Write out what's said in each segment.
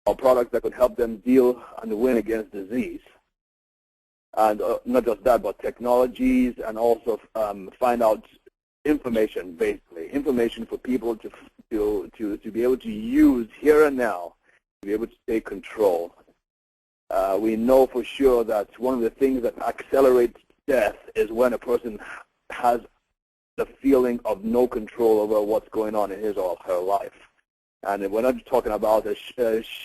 or products that could help them deal and win against disease. And not just that, but technologies, and also find out information, basically information for people to be able to use here and now, to be able to take control. We know for sure that one of the things that accelerates death is when a person has the feeling of no control over what's going on in his or her life. And we're not talking about a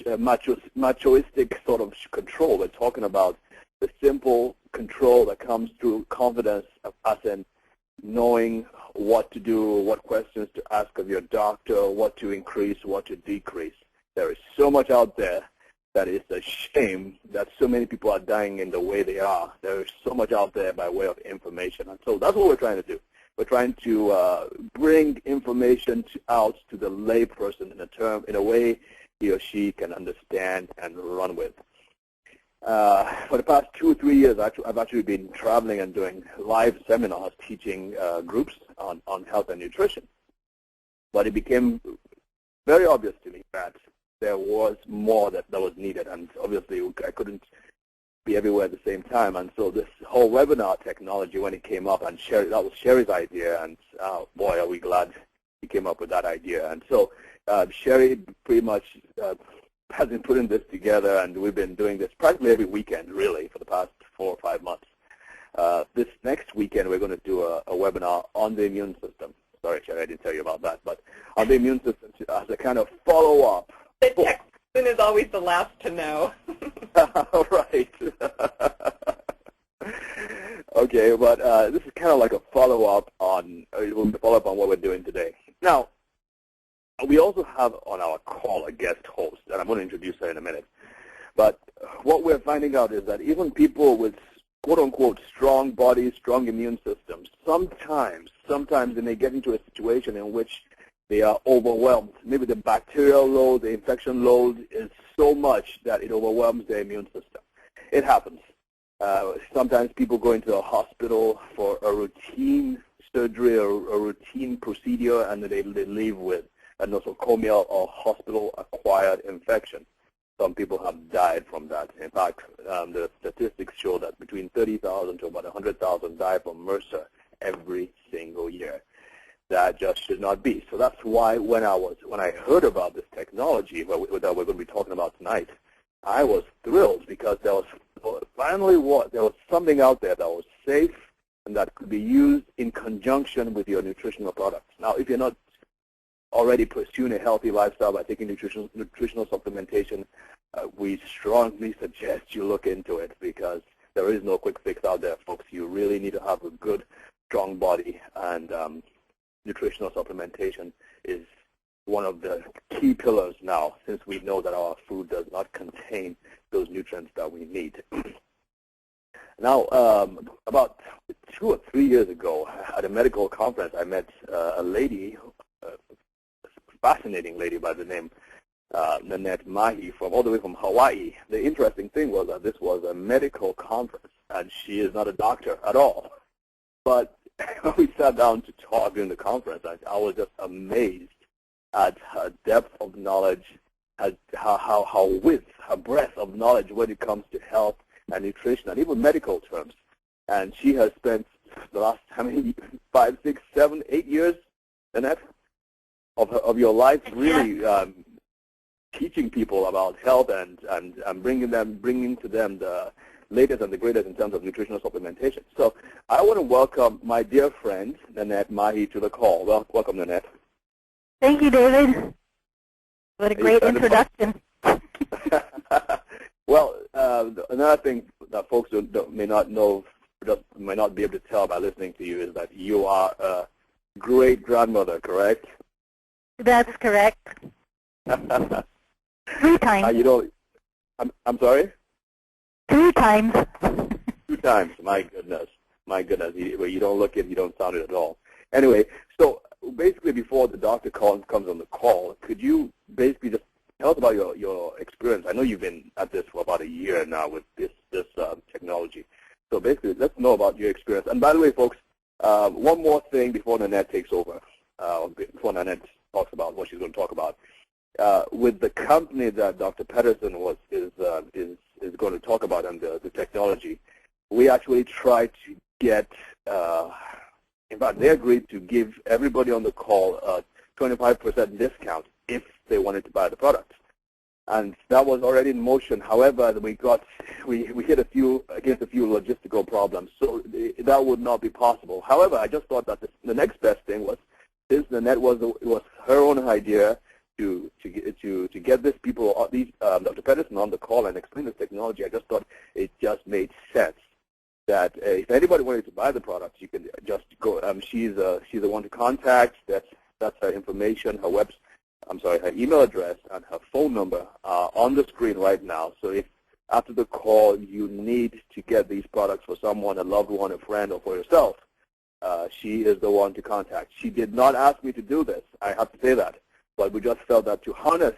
machoistic sort of control. We're talking about the simple control that comes through confidence, as in knowing what to do, what questions to ask of your doctor, what to increase, what to decrease. There is so much out there that it's a shame that so many people are dying in the way they are. There is so much out there by way of information. And so that's what we're trying to do. We're trying to bring information out to the layperson in a way he or she can understand and run with. For the past 2 or 3 years, I've actually been traveling and doing live seminars teaching groups on health and nutrition. But it became very obvious to me that there was more that was needed, and obviously I couldn't be everywhere at the same time. And so this whole webinar technology, when it came up, and that was Sherry's idea, and boy, are we glad he came up with that idea. And so Sherry pretty much has been putting this together, and we've been doing this practically every weekend, really, for the past 4 or 5 months. This next weekend, we're going to do a webinar on the immune system. Sorry, Sherry, I didn't tell you about that, but on the immune system as a kind of follow-up. The Texan is always the last to know. Right. Okay, but this is kind of like a follow-up on what we're doing today. Now, we also have on our call a guest host, and I'm going to introduce her in a minute. But what we're finding out is that even people with quote-unquote strong bodies, strong immune systems, sometimes they may get into a situation in which they are overwhelmed. Maybe the bacterial load, the infection load is so much that it overwhelms their immune system. It happens. Sometimes people go into a hospital for a routine surgery or a routine procedure, and they leave with a nosocomial or hospital-acquired infection. Some people have died from that. In fact, the statistics show that between 30,000 to about 100,000 die from MRSA every single year. That just should not be. So that's why when I heard about this technology that we're going to be talking about tonight, I was thrilled, because there was something out there that was safe and that could be used in conjunction with your nutritional products. Now, if you're not already pursuing a healthy lifestyle by taking nutritional supplementation, we strongly suggest you look into it, because there is no quick fix out there, folks. You really need to have a good, strong body, and nutritional supplementation is one of the key pillars now, since we know that our food does not contain those nutrients that we need. Now, about 2 or 3 years ago, at a medical conference, I met a lady, a fascinating lady by the name Nanette Mahi, all the way from Hawaii. The interesting thing was that this was a medical conference, and she is not a doctor at all. But we sat down to talk during the conference, I was just amazed at her depth of knowledge, her width, her breadth of knowledge when it comes to health and nutrition, and even medical terms. And she has spent the last, 5, 6, 7, 8 years, Nanette, of your life really teaching people about health and bringing to them the latest and the greatest in terms of nutritional supplementation. So I want to welcome my dear friend, Nanette Mahi, to the call. Welcome, Nanette. Thank you, David. What a great introduction. Well, another thing that folks may not know, may not be able to tell by listening to you, is that you are a great-grandmother, correct? That's correct. 3 times. I'm sorry? 2 times. 2 times. My goodness. My goodness. You don't look it, you don't sound it at all. Anyway, so basically before the doctor comes on the call, could you basically just tell us about your experience? I know you've been at this for about a year now with this technology. So basically, let's know about your experience. And by the way, folks, one more thing before Nanette takes over, before Nanette talks about what she's going to talk about. with the company that Dr. Pedersen is going to talk about and the technology, we actually tried to get, in fact, they agreed to give everybody on the call a 25% discount if they wanted to buy the product. And that was already in motion. However, we hit against a few logistical problems, so that would not be possible. However, I just thought that the next best thing was, since the net was her own idea to get these people, Dr. Pedersen on the call and explain the technology. I just thought it just made sense that if anybody wanted to buy the product, you can just go. She's the one to contact. That's her information, her email address and her phone number on the screen right now. So if after the call you need to get these products for someone, a loved one, a friend, or for yourself, she is the one to contact. She did not ask me to do this. I have to say that. But we just felt that to harness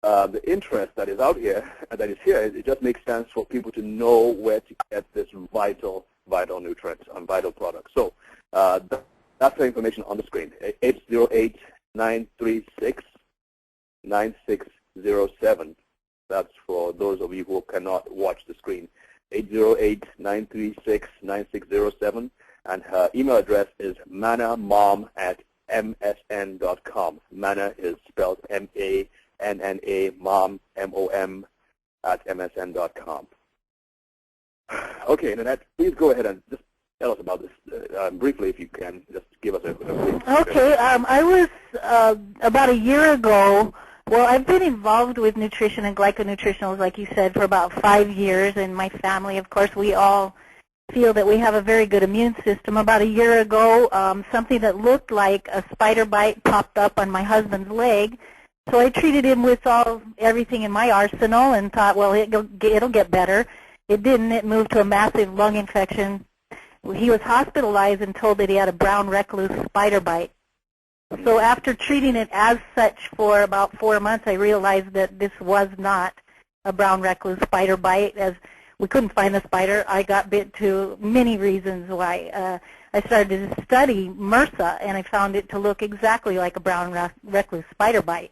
the interest that is out here, it just makes sense for people to know where to get this vital nutrients and vital products. So that's the information on the screen, 808-936-9607. That's for those of you who cannot watch the screen, 808-936-9607. And her email address is mannamom@msn.com. Manna is spelled M-A-N-N-A, mom, M-O-M, @msn.com. Okay, Nanette, please go ahead and just tell us about this briefly, if you can. Just give us a brief. Okay, I was about a year ago. Well, I've been involved with nutrition and glyconutritionals, like you said, for about 5 years. And my family, of course, we all feel that we have a very good immune system. About a year ago, something that looked like a spider bite popped up on my husband's leg. So I treated him with everything in my arsenal and thought, well, it'll get better. It didn't. It moved to a massive lung infection. He was hospitalized and told that he had a brown recluse spider bite. So after treating it as such for about 4 months, I realized that this was not a brown recluse spider bite, as we couldn't find the spider. I got bit to many reasons why. I started to study MRSA, and I found it to look exactly like a brown recluse spider bite.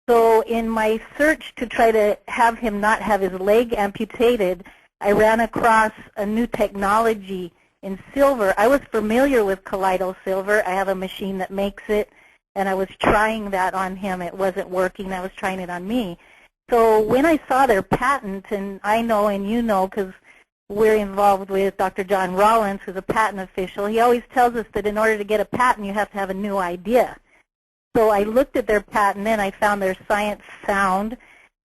So in my search to try to have him not have his leg amputated, I ran across a new technology in silver. I was familiar with colloidal silver. I have a machine that makes it, and I was trying that on him. It wasn't working. I was trying it on me. So when I saw their patent, and I know and you know because we're involved with Dr. John Rollins, who's a patent official, he always tells us that in order to get a patent, you have to have a new idea. So I looked at their patent, and I found their science sound,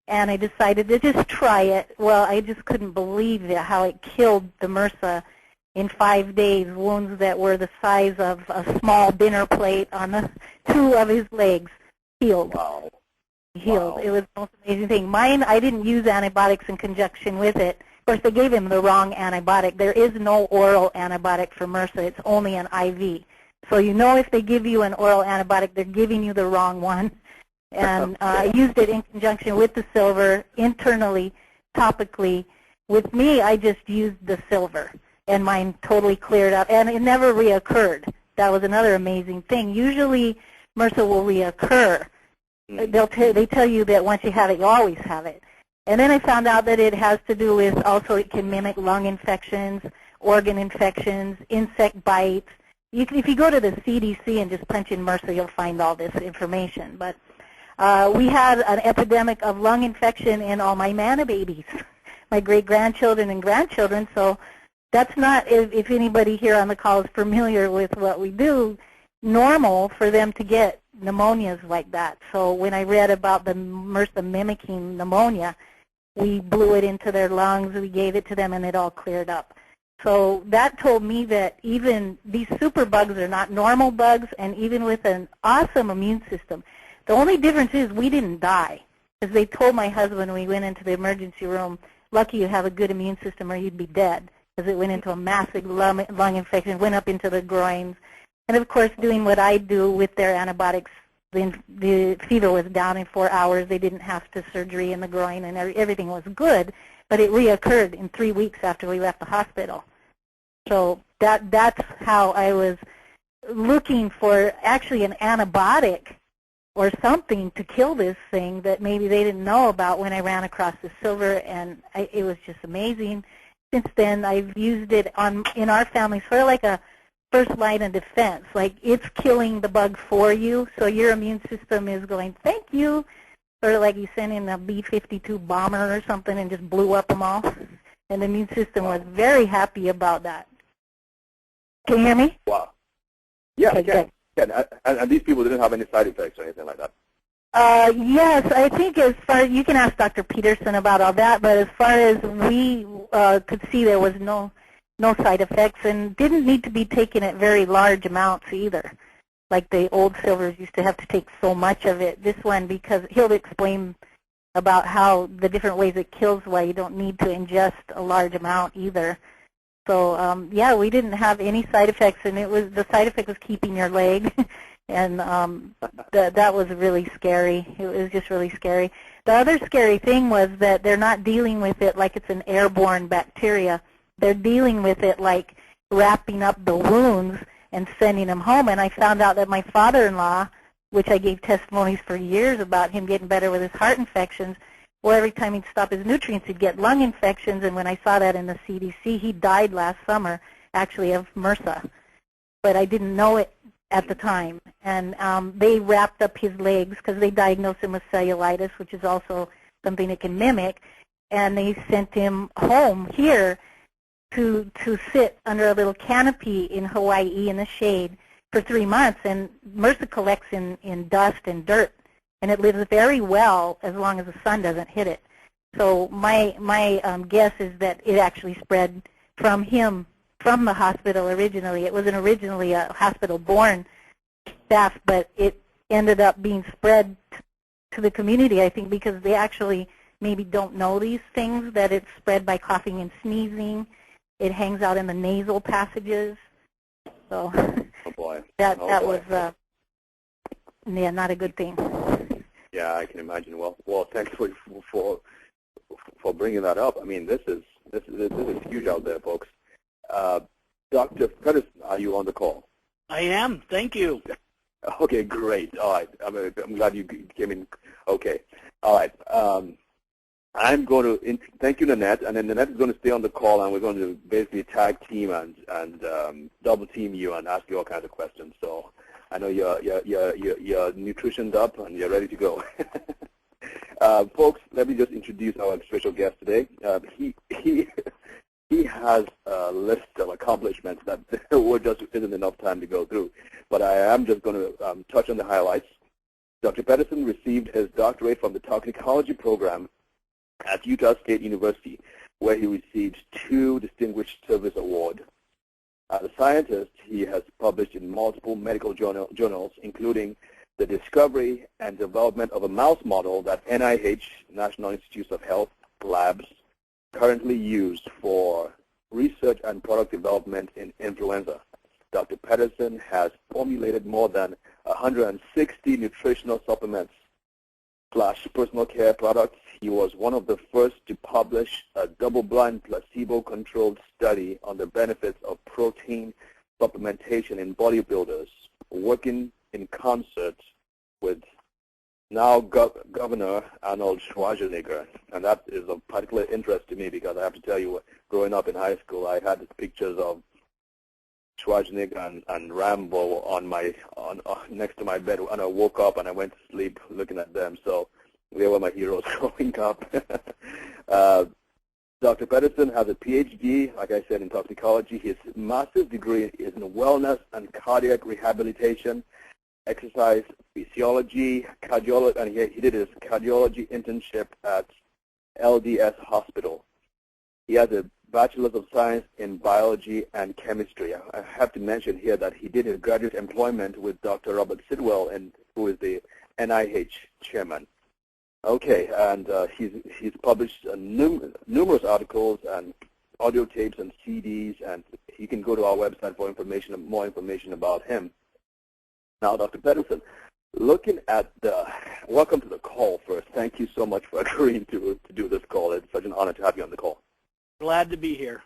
and I decided to just try it. Well, I just couldn't believe how it killed the MRSA in 5 days, wounds that were the size of a small dinner plate on the 2 of his legs healed. Wow. Healed. Wow. It was the most amazing thing. Mine, I didn't use antibiotics in conjunction with it. Of course, they gave him the wrong antibiotic. There is no oral antibiotic for MRSA. It's only an IV. So you know if they give you an oral antibiotic, they're giving you the wrong one. And I used it in conjunction with the silver, internally, topically. With me, I just used the silver, and mine totally cleared up, and it never reoccurred. That was another amazing thing. Usually, MRSA will reoccur. They tell you that once you have it, you always have it. And then I found out that it has to do with also it can mimic lung infections, organ infections, insect bites. If you go to the CDC and just punch in MRSA, you'll find all this information. But we had an epidemic of lung infection in all my manna babies, my great-grandchildren and grandchildren. So that's not, if anybody here on the call is familiar with what we do, normal for them to get pneumonias like that. So when I read about the MRSA mimicking pneumonia, we blew it into their lungs, we gave it to them, and it all cleared up. So that told me that even these superbugs are not normal bugs, and even with an awesome immune system, the only difference is we didn't die. Because they told my husband when we went into the emergency room, lucky you have a good immune system or you'd be dead, because it went into a massive lung infection, went up into the groins. And, of course, doing what I do with their antibiotics, the fever was down in 4 hours. They didn't have to surgery in the groin, and everything was good. But it reoccurred in 3 weeks after we left the hospital. So that's how I was looking for actually an antibiotic or something to kill this thing that maybe they didn't know about when I ran across the silver, and it was just amazing. Since then, I've used it in our family sort of like a first line of defense. Like, it's killing the bug for you, so your immune system is going, thank you. Sort of like you sent in a B-52 bomber or something and just blew up them all. And the immune system was very happy about that. Can you hear me? Wow. Yeah, Okay, I can. And these people didn't have any side effects or anything like that? Yes, I think as far you can ask Dr. Pedersen about all that, but as far as we could see, there was no side effects, and didn't need to be taken at very large amounts either. Like the old silvers used to have to take so much of it. This one, because he'll explain about how the different ways it kills, why you don't need to ingest a large amount either. So yeah, we didn't have any side effects, and the side effect was keeping your leg, and that was really scary. It was just really scary. The other scary thing was that they're not dealing with it like it's an airborne bacteria. They're dealing with it like wrapping up the wounds and sending them home. And I found out that my father-in-law, which I gave testimonies for years about him getting better with his heart infections, well, every time he'd stop his nutrients, he'd get lung infections. And when I saw that in the CDC, he died last summer, actually, of MRSA. But I didn't know it at the time. And they wrapped up his legs because they diagnosed him with cellulitis, which is also something it can mimic. And they sent him home here to sit under a little canopy in Hawaii in the shade for 3 months. And MRSA collects in dust and dirt, and it lives very well as long as the sun doesn't hit it. So my guess is that it actually spread from him, from the hospital originally. It wasn't originally a hospital-borne staph, but it ended up being spread to the community, I think, because they actually maybe don't know these things, that it's spread by coughing and sneezing. It hangs out in the nasal passages. So Oh boy. that was yeah, not a good thing. Yeah, I can imagine. Well, thanks for bringing that up. I mean, this is huge out there, folks. Dr. Pedersen, are you on the call? I am. Thank you. Okay, great. All right. I'm glad you came in. Okay. All right. I'm going to thank you, Nanette, and then Nanette is going to stay on the call, and we're going to basically tag team and double team you and ask you all kinds of questions. So I know you're nutritioned up and you're ready to go. Folks, let me just introduce our special guest today. He has a list of accomplishments that just isn't enough time to go through, but I am just going to touch on the highlights. Dr. Pedersen received his doctorate from the toxicology program at Utah State University, where he received 2 Distinguished Service Awards. As a scientist, he has published in multiple medical journals, including the discovery and development of a mouse model that NIH, National Institutes of Health labs, currently used for research and product development in influenza. Dr. Pedersen has formulated more than 160 nutritional supplements / personal care products. He was one of the first to publish a double-blind placebo-controlled study on the benefits of protein supplementation in bodybuilders, working in concert with now Governor Arnold Schwarzenegger. And that is of particular interest to me because I have to tell you, growing up in high school, I had pictures of Schwarzenegger and Rambo on next to my bed, and I woke up and I went to sleep looking at them. So they were my heroes growing up. Dr. Pedersen has a PhD, like I said, in toxicology. His master's degree is in wellness and cardiac rehabilitation, exercise physiology, cardiology, and he did his cardiology internship at LDS Hospital. He has a Bachelor's of Science in Biology and Chemistry. I have to mention here that he did his graduate employment with Dr. Robert Sidwell, who is the NIH chairman. Okay, and he's published numerous articles and audio tapes and CDs, and you can go to our website for more information about him. Now, Dr. Pedersen, looking at welcome to the call first. Thank you so much for agreeing to do this call. It's such an honor to have you on the call. Glad to be here.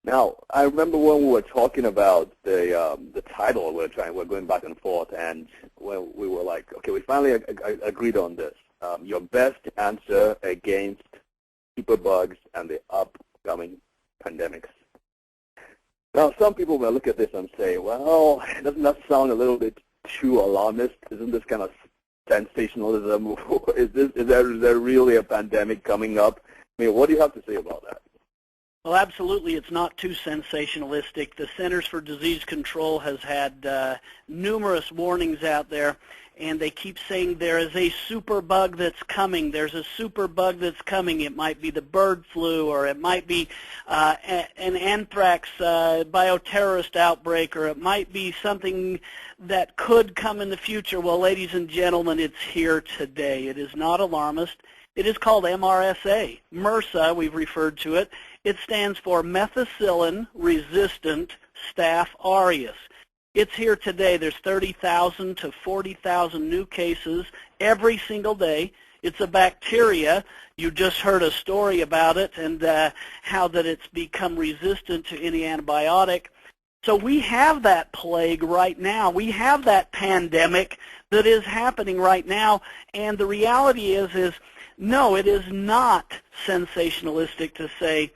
Now, I remember when we were talking about the title, we're going back and forth, and when we were like, okay, we finally agreed on this. Your best answer against superbugs and the upcoming pandemics. Now, some people will look at this and say, well, doesn't that sound a little bit too alarmist? Isn't this kind of sensationalism? Is there really a pandemic coming up? I mean, what do you have to say about that? Well, absolutely, it's not too sensationalistic. The Centers for Disease Control has had numerous warnings out there, and they keep saying there is a superbug that's coming. There's a superbug that's coming. It might be the bird flu, or it might be an anthrax bioterrorist outbreak, or it might be something that could come in the future. Well, ladies and gentlemen, it's here today. It is not alarmist. It is called MRSA. MRSA, we've referred to it. It stands for methicillin-resistant staph aureus. It's here today. There's 30,000 to 40,000 new cases every single day. It's a bacteria. You just heard a story about it and how that it's become resistant to any antibiotic. So we have that plague right now. We have that pandemic that is happening right now. And the reality is no, it is not sensationalistic to say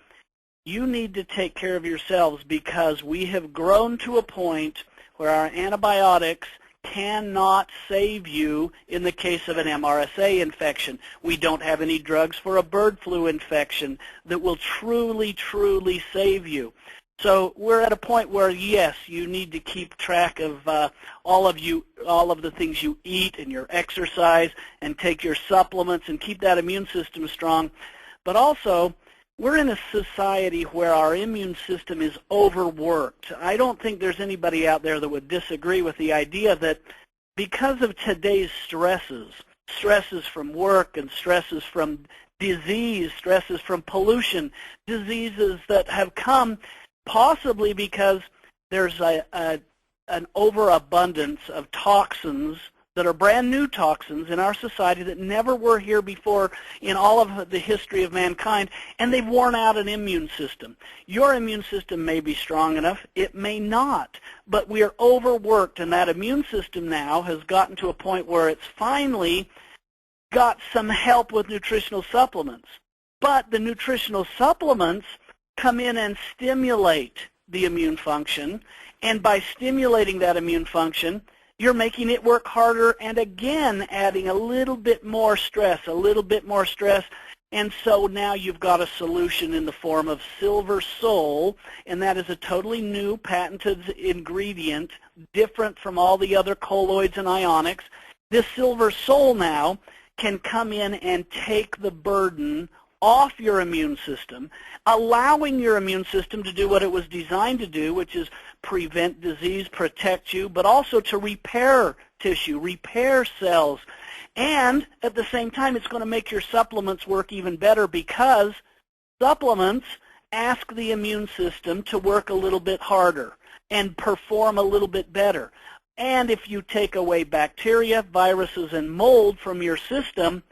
you need to take care of yourselves, because we have grown to a point where our antibiotics cannot save you in the case of an MRSA infection. We don't have any drugs for a bird flu infection that will truly, truly save you. So we're at a point where, yes, you need to keep track of all of the things you eat and your exercise, and take your supplements and keep that immune system strong. But also, we're in a society where our immune system is overworked. I don't think there's anybody out there that would disagree with the idea that because of today's stresses from work and stresses from disease, stresses from pollution, diseases that have come possibly because there's an overabundance of toxins that are brand new toxins in our society that never were here before in all of the history of mankind, and they've worn out an immune system. Your immune system may be strong enough, it may not, but we are overworked, and that immune system now has gotten to a point where it's finally got some help with nutritional supplements. But the nutritional supplements come in and stimulate the immune function, and by stimulating that immune function, you're making it work harder and again adding a little bit more stress, and so now you've got a solution in the form of Silver Sol, and that is a totally new patented ingredient, different from all the other colloids and ionics. This Silver Sol now can come in and take the burden off your immune system, allowing your immune system to do what it was designed to do, which is prevent disease, protect you, but also to repair tissue, repair cells. And at the same time, it's going to make your supplements work even better, because supplements ask the immune system to work a little bit harder and perform a little bit better. And if you take away bacteria, viruses, and mold from your system,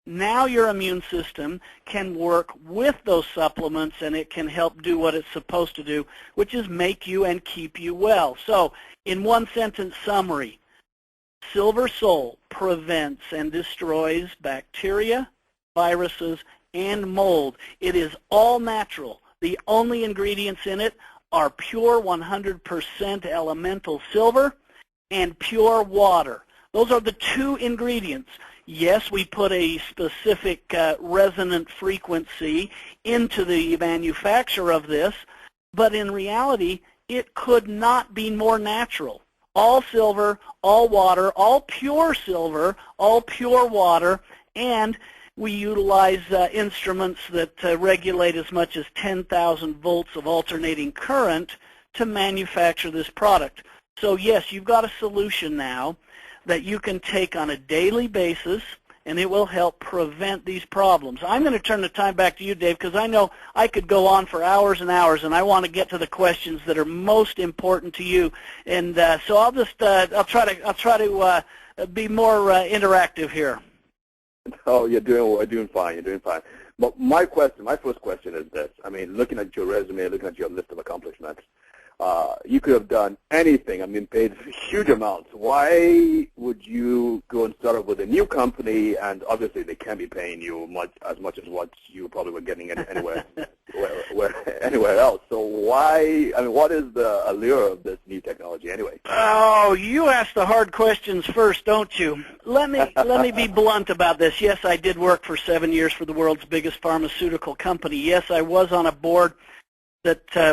now your immune system can work with those supplements, and it can help do what it's supposed to do, which is make you and keep you well. So in one sentence summary, Silver Sol prevents and destroys bacteria, viruses, and mold. It is all natural. The only ingredients in it are pure 100% elemental silver and pure water. Those are the two ingredients. Yes, we put a specific resonant frequency into the manufacture of this, but in reality, it could not be more natural. All silver, all water, all pure silver, all pure water, and we utilize instruments that regulate as much as 10,000 volts of alternating current to manufacture this product. So yes, you've got a solution now that you can take on a daily basis, and it will help prevent these problems. I'm going to turn the time back to you, Dave, because I know I could go on for hours and hours, and I want to get to the questions that are most important to you. And so I'll just I'll try to be more interactive here. Oh, you're doing fine. You're doing fine. But my first question is this. I mean, looking at your resume, looking at your list of accomplishments, you could have done anything. I mean, paid huge amounts. Why would you go and start up with a new company? And obviously, they can't be paying you as much as what you probably were getting anywhere anywhere else. So why? I mean, what is the allure of this new technology anyway? Oh, you ask the hard questions first, don't you? Let me be blunt about this. Yes, I did work for 7 years for the world's biggest pharmaceutical company. Yes, I was on a board that I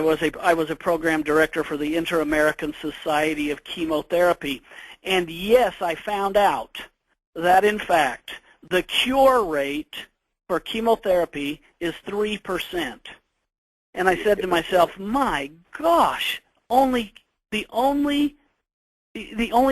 was a program director for the Inter-American Society of Chemotherapy. And yes, I found out that, in fact, the cure rate for chemotherapy is 3%. And I said to myself, my gosh, the only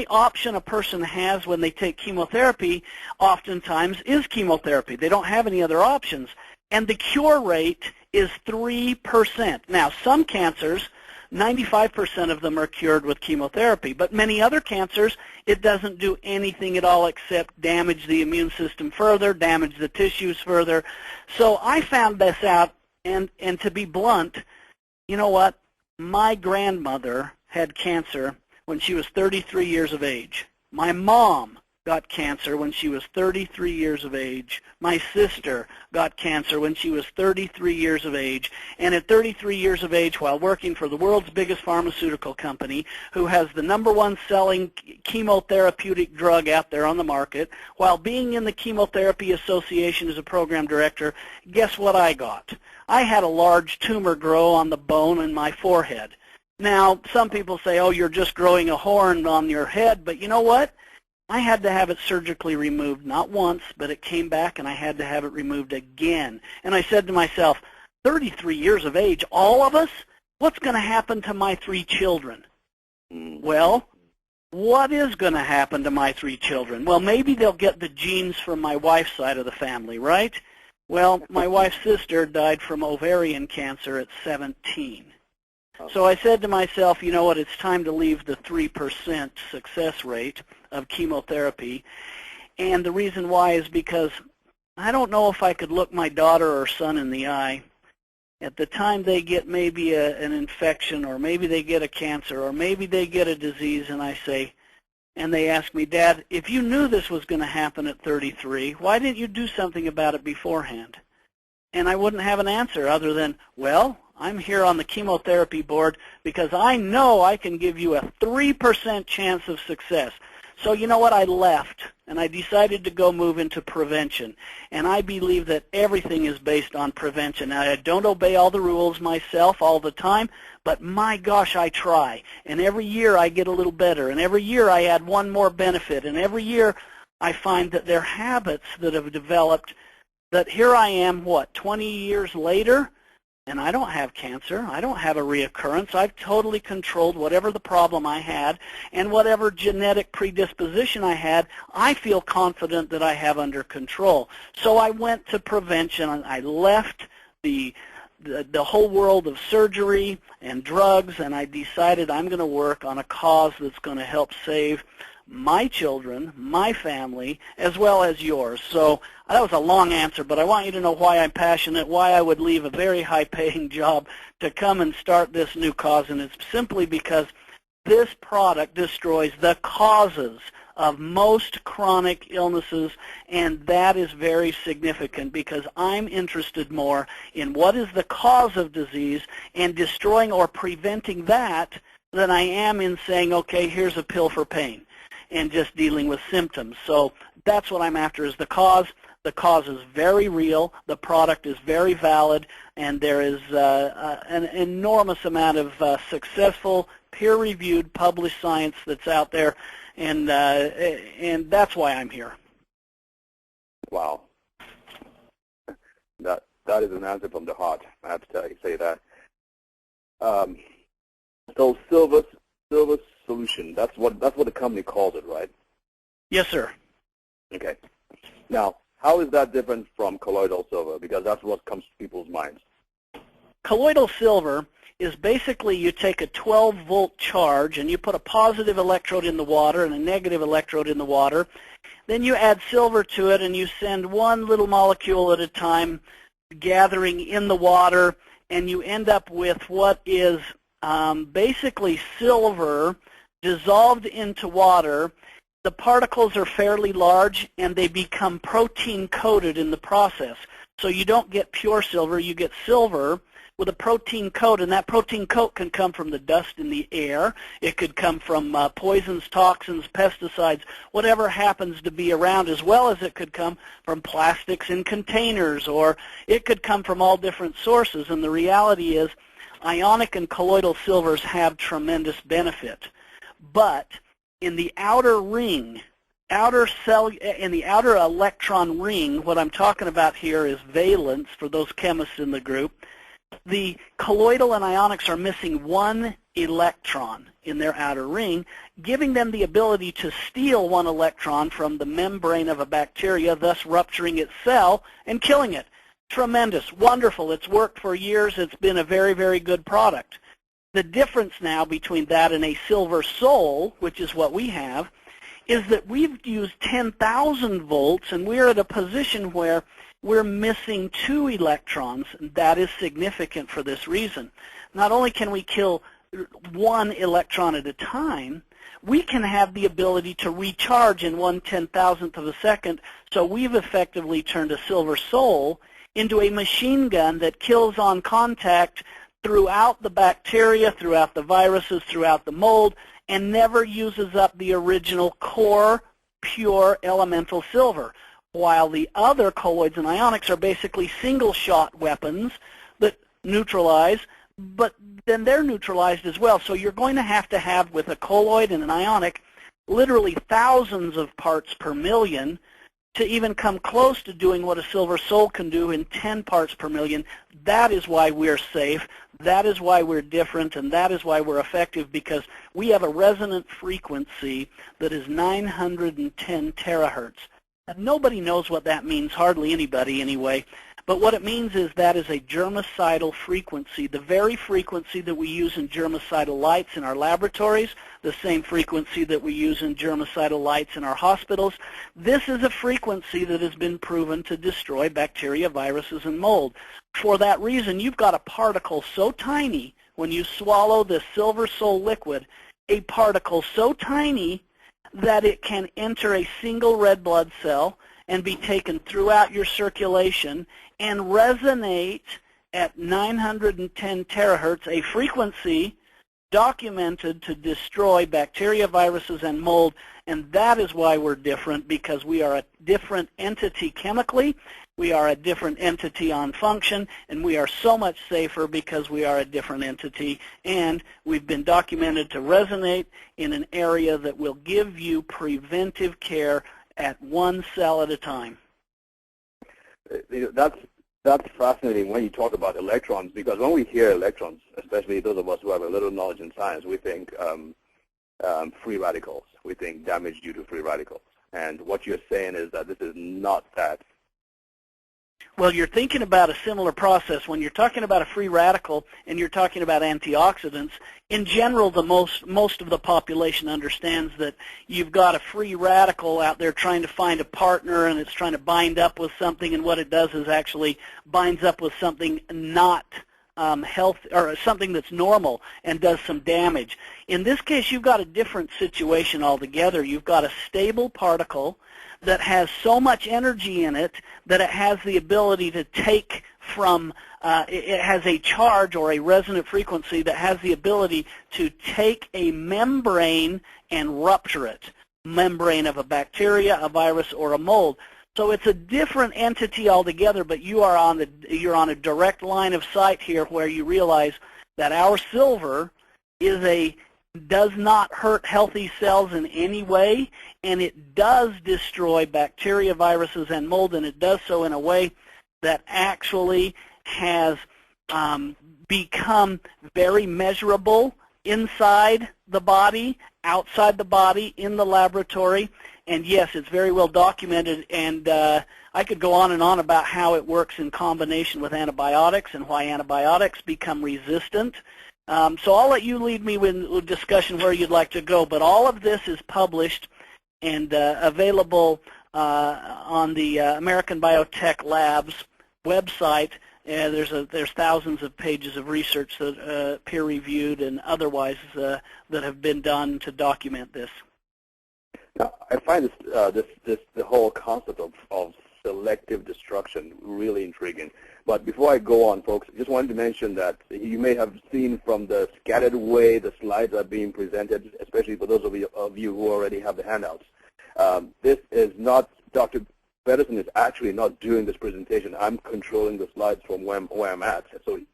option a person has when they take chemotherapy oftentimes is chemotherapy. They don't have any other options. And the cure rate is 3%. Now, some cancers, 95% of them are cured with chemotherapy, but many other cancers, it doesn't do anything at all except damage the immune system further, damage the tissues further. So I found this out, and to be blunt, you know what? My grandmother had cancer when she was 33 years of age. My mom got cancer when she was 33 years of age. My sister got cancer when she was 33 years of age. And at 33 years of age, while working for the world's biggest pharmaceutical company, who has the #1 selling chemotherapeutic drug out there on the market, while being in the Chemotherapy Association as a program director, guess what I got? I had a large tumor grow on the bone in my forehead. Now, some people say, oh, you're just growing a horn on your head, but you know what? I had to have it surgically removed, not once, but it came back and I had to have it removed again. And I said to myself, 33 years of age, all of us? What's going to happen to my 3 children? Well, what is going to happen to my 3 children? Well, maybe they'll get the genes from my wife's side of the family, right? Well, my wife's sister died from ovarian cancer at 17. So I said to myself, you know what, it's time to leave the 3% success rate of chemotherapy. And the reason why is because I don't know if I could look my daughter or son in the eye at the time they get maybe an infection, or maybe they get a cancer, or maybe they get a disease, and I say, and they ask me, Dad, if you knew this was going to happen at 33, why didn't you do something about it beforehand? And I wouldn't have an answer other than, well, I'm here on the chemotherapy board because I know I can give you a 3% chance of success. So you know what? I left, and I decided to go move into prevention. And I believe that everything is based on prevention. Now, I don't obey all the rules myself all the time, but my gosh, I try. And every year I get a little better, and every year I add one more benefit, and every year I find that there are habits that have developed that here I am, 20 years later, and I don't have cancer. I don't have a reoccurrence. I've totally controlled whatever the problem I had, and whatever genetic predisposition I had, I feel confident that I have under control. So I went to prevention, and I left the whole world of surgery and drugs, and I decided I'm going to work on a cause that's going to help save my children, my family, as well as yours. So that was a long answer, but I want you to know why I'm passionate, why I would leave a very high-paying job to come and start this new cause, and it's simply because this product destroys the causes of most chronic illnesses, and that is very significant because I'm interested more in what is the cause of disease and destroying or preventing that than I am in saying, okay, here's a pill for pain and just dealing with symptoms. So that's what I'm after, is the cause. The cause is very real, the product is very valid, and there is an enormous amount of successful, peer-reviewed, published science that's out there, and that's why I'm here. Wow. That is an answer from the heart, I have to say that. So Silver Solution, that's what the company calls it, right? Yes, sir. Okay. Now, how is that different from colloidal silver? Because that's what comes to people's minds. Colloidal silver is basically you take a 12-volt charge and you put a positive electrode in the water and a negative electrode in the water. Then you add silver to it and you send one little molecule at a time gathering in the water, and you end up with what is basically silver dissolved into water. The particles are fairly large, and they become protein-coated in the process. So you don't get pure silver, you get silver with a protein coat, and that protein coat can come from the dust in the air. It could come from poisons, toxins, pesticides, whatever happens to be around, as well as it could come from plastics in containers, or it could come from all different sources. And the reality is ionic and colloidal silvers have tremendous benefit. But in the outer ring, in the outer electron ring, what I'm talking about here is valence for those chemists in the group. The colloidal and ionics are missing one electron in their outer ring, giving them the ability to steal one electron from the membrane of a bacteria, thus rupturing its cell and killing it. Tremendous, wonderful. It's worked for years. It's been a very, very good product. The difference now between that and a silver sol, which is what we have, is that we've used 10,000 volts, and we're at a position where we're missing 2 electrons. That is significant for this reason. Not only can we kill 1 electron at a time, we can have the ability to recharge in 1/10,000th of a second, so we've effectively turned a silver sol into a machine gun that kills on contact throughout the bacteria, throughout the viruses, throughout the mold, and never uses up the original core, pure elemental silver, while the other colloids and ionics are basically single-shot weapons that neutralize, but then they're neutralized as well. So you're going to have with a colloid and an ionic literally thousands of parts per million to even come close to doing what a silver sol can do in 10 parts per million. That is why we're safe. That is why we're different, and that is why we're effective, because we have a resonant frequency that is 910 terahertz. And nobody knows what that means, hardly anybody anyway. But what it means is that is a germicidal frequency, the very frequency that we use in germicidal lights in our laboratories, the same frequency that we use in germicidal lights in our hospitals. This is a frequency that has been proven to destroy bacteria, viruses, and mold. For that reason, you've got a particle so tiny when you swallow the silver sol liquid, a particle so tiny that it can enter a single red blood cell and be taken throughout your circulation and resonate at 910 terahertz, a frequency documented to destroy bacteria, viruses, and mold. And that is why we're different, because we are a different entity chemically, we are a different entity on function, and we are so much safer because we are a different entity, and we've been documented to resonate in an area that will give you preventive care at one cell at a time. That's fascinating when you talk about electrons, because when we hear electrons, especially those of us who have a little knowledge in science, we think free radicals. We think damage due to free radicals. And what you're saying is that this is not that. Well, you're thinking about a similar process. When you're talking about a free radical and you're talking about antioxidants, in general, most of the population understands that you've got a free radical out there trying to find a partner, and it's trying to bind up with something, and what it does is actually binds up with something not healthy, or something that's normal, and does some damage. In this case, you've got a different situation altogether. You've got a stable particle that has so much energy in it that it has the ability to take from, it has a charge or a resonant frequency that has the ability to take a membrane and rupture it, membrane of a bacteria, a virus, or a mold. So it's a different entity altogether, but you're on a direct line of sight here where you realize that our silver does not hurt healthy cells in any way, and it does destroy bacteria, viruses, and mold, and it does so in a way that actually has become very measurable inside the body, outside the body, in the laboratory. And yes, it's very well documented, and I could go on and on about how it works in combination with antibiotics and why antibiotics become resistant. So I'll let you lead me with a discussion where you'd like to go, but all of this is published and available on the American Biotech Labs website, there's thousands of pages of research that peer-reviewed and otherwise that have been done to document this. Now, I find the whole concept of selective destruction really intriguing. But before I go on, folks, I just wanted to mention that you may have seen from the scattered way the slides are being presented, especially for those of you who already have the handouts. This is not, Dr. Pedersen is actually not doing this presentation. I'm controlling the slides from where I'm at. So I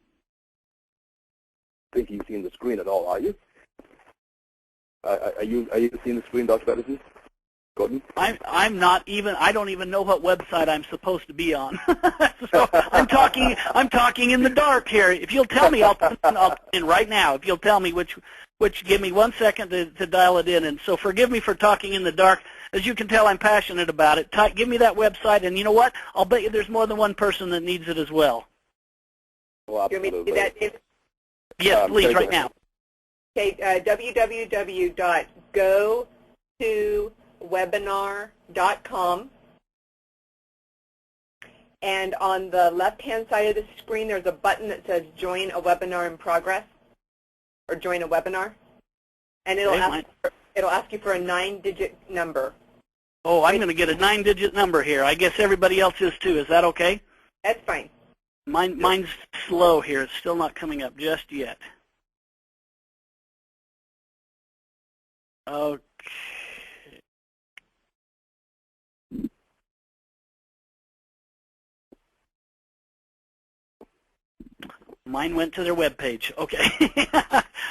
think you've seen the screen at all, are you? Are you seeing the screen, Dr. Pedersen? Gordon? I'm not even. I don't even know what website I'm supposed to be on. So I'm talking in the dark here. If you'll tell me, I'll in right now. If you'll tell me which. Give me 1 second to dial it in. And so forgive me for talking in the dark. As you can tell, I'm passionate about it. Give me that website, and you know what? I'll bet you there's more than one person that needs it as well. Well, do you want me to do that? Yes, please, right now. Okay, www.gotowebinar.com. And on the left-hand side of the screen, there's a button that says Join a Webinar in Progress, or Join a Webinar. And it'll ask you for a 9-digit number. Oh, I'm going to get a 9-digit number here. I guess everybody else is too. Is that okay? That's fine. Mine's slow here. It's still not coming up just yet. Okay. Mine went to their webpage. Okay.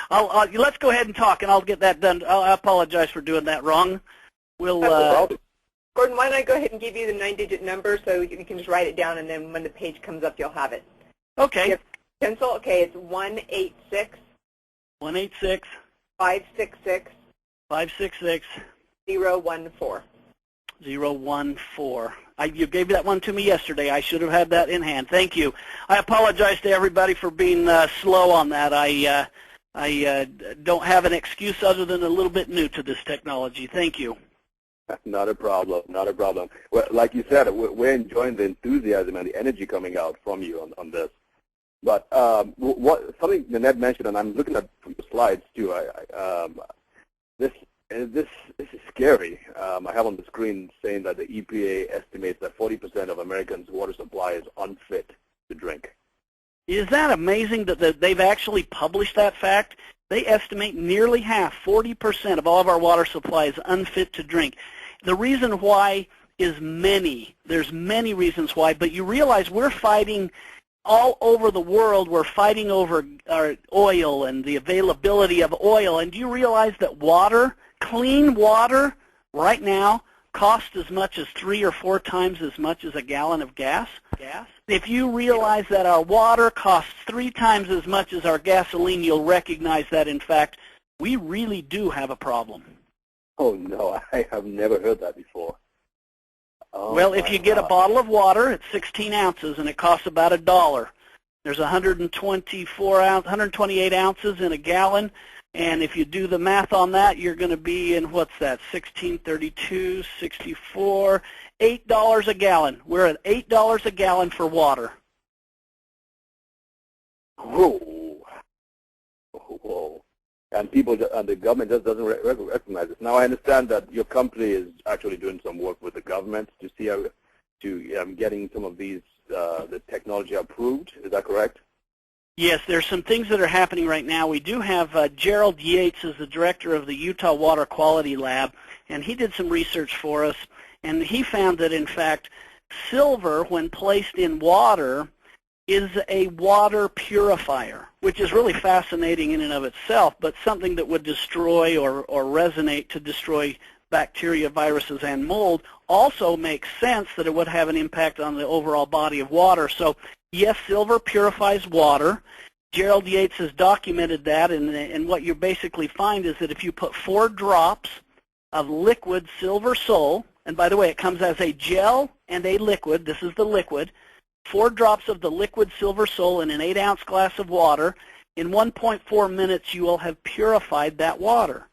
Let's go ahead and talk, and I'll get that done. I apologize for doing that wrong. We'll. Gordon, why don't I go ahead and give you the 9-digit number so you can just write it down, and then when the page comes up, you'll have it. Okay. You have pencil? Okay, it's 186. 186. 566. 566. 014. 014. You gave that one to me yesterday. I should have had that in hand. Thank you. I apologize to everybody for being slow on that. I don't have an excuse other than a little bit new to this technology. Thank you. Not a problem. Not a problem. Well, like you said, we're enjoying the enthusiasm and the energy coming out from you on this. But something Nanette mentioned, and I'm looking at the slides too. This is scary. I have on the screen saying that the EPA estimates that 40% of Americans' water supply is unfit to drink. Is that amazing that they've actually published that fact? They estimate nearly half, 40% of all of our water supply is unfit to drink. The reason why is many. There's many reasons why, but you realize we're fighting all over the world. We're fighting over our oil and the availability of oil. And do you realize that water, clean water, right now costs as much as 3 or 4 times as much as a gallon of gas? If you realize that our water costs 3 times as much as our gasoline, you'll recognize that, in fact, we really do have a problem. Oh, no, I have never heard that before. Oh, well, if you get a bottle of water, it's 16 ounces, and it costs about $1. There's 128 ounces in a gallon, and if you do the math on that, you're going to be in, what's that, 1632, 64, $8 a gallon. We're at $8 a gallon for water. Whoa. Whoa. And the government just doesn't recognize this. Now, I understand that your company is actually doing some work with the government to see how getting some of these the technology approved. Is that correct? Yes, there's some things that are happening right now. We do have Gerald Yates as the director of the Utah Water Quality Lab, and he did some research for us, and he found that, in fact, silver, when placed in water, is a water purifier, which is really fascinating in and of itself, but something that would destroy or resonate to destroy bacteria, viruses, and mold also makes sense that it would have an impact on the overall body of water. So, yes, silver purifies water. Gerald Yates has documented that, and what you basically find is that if you put 4 drops of liquid silver sol, and by the way, it comes as a gel and a liquid. This is the liquid. 4 drops of the liquid silver sol in an 8-ounce glass of water. In 1.4 minutes, you will have purified that water,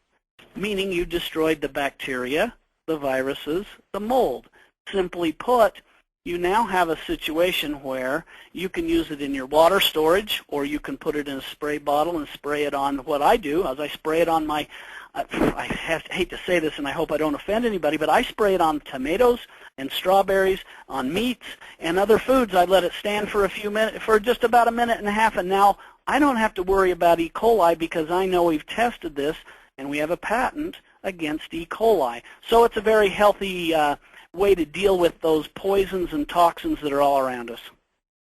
meaning you destroyed the bacteria, the viruses, the mold. Simply put, you now have a situation where you can use it in your water storage, or you can put it in a spray bottle and spray it on. What I do is I spray it on my, hate to say this and I hope I don't offend anybody, but I spray it on tomatoes and strawberries, on meats and other foods. I let it stand for a few minutes, for just about a minute and a half, and now I don't have to worry about E. coli because I know we've tested this and we have a patent against E. coli. So it's a very healthy way to deal with those poisons and toxins that are all around us.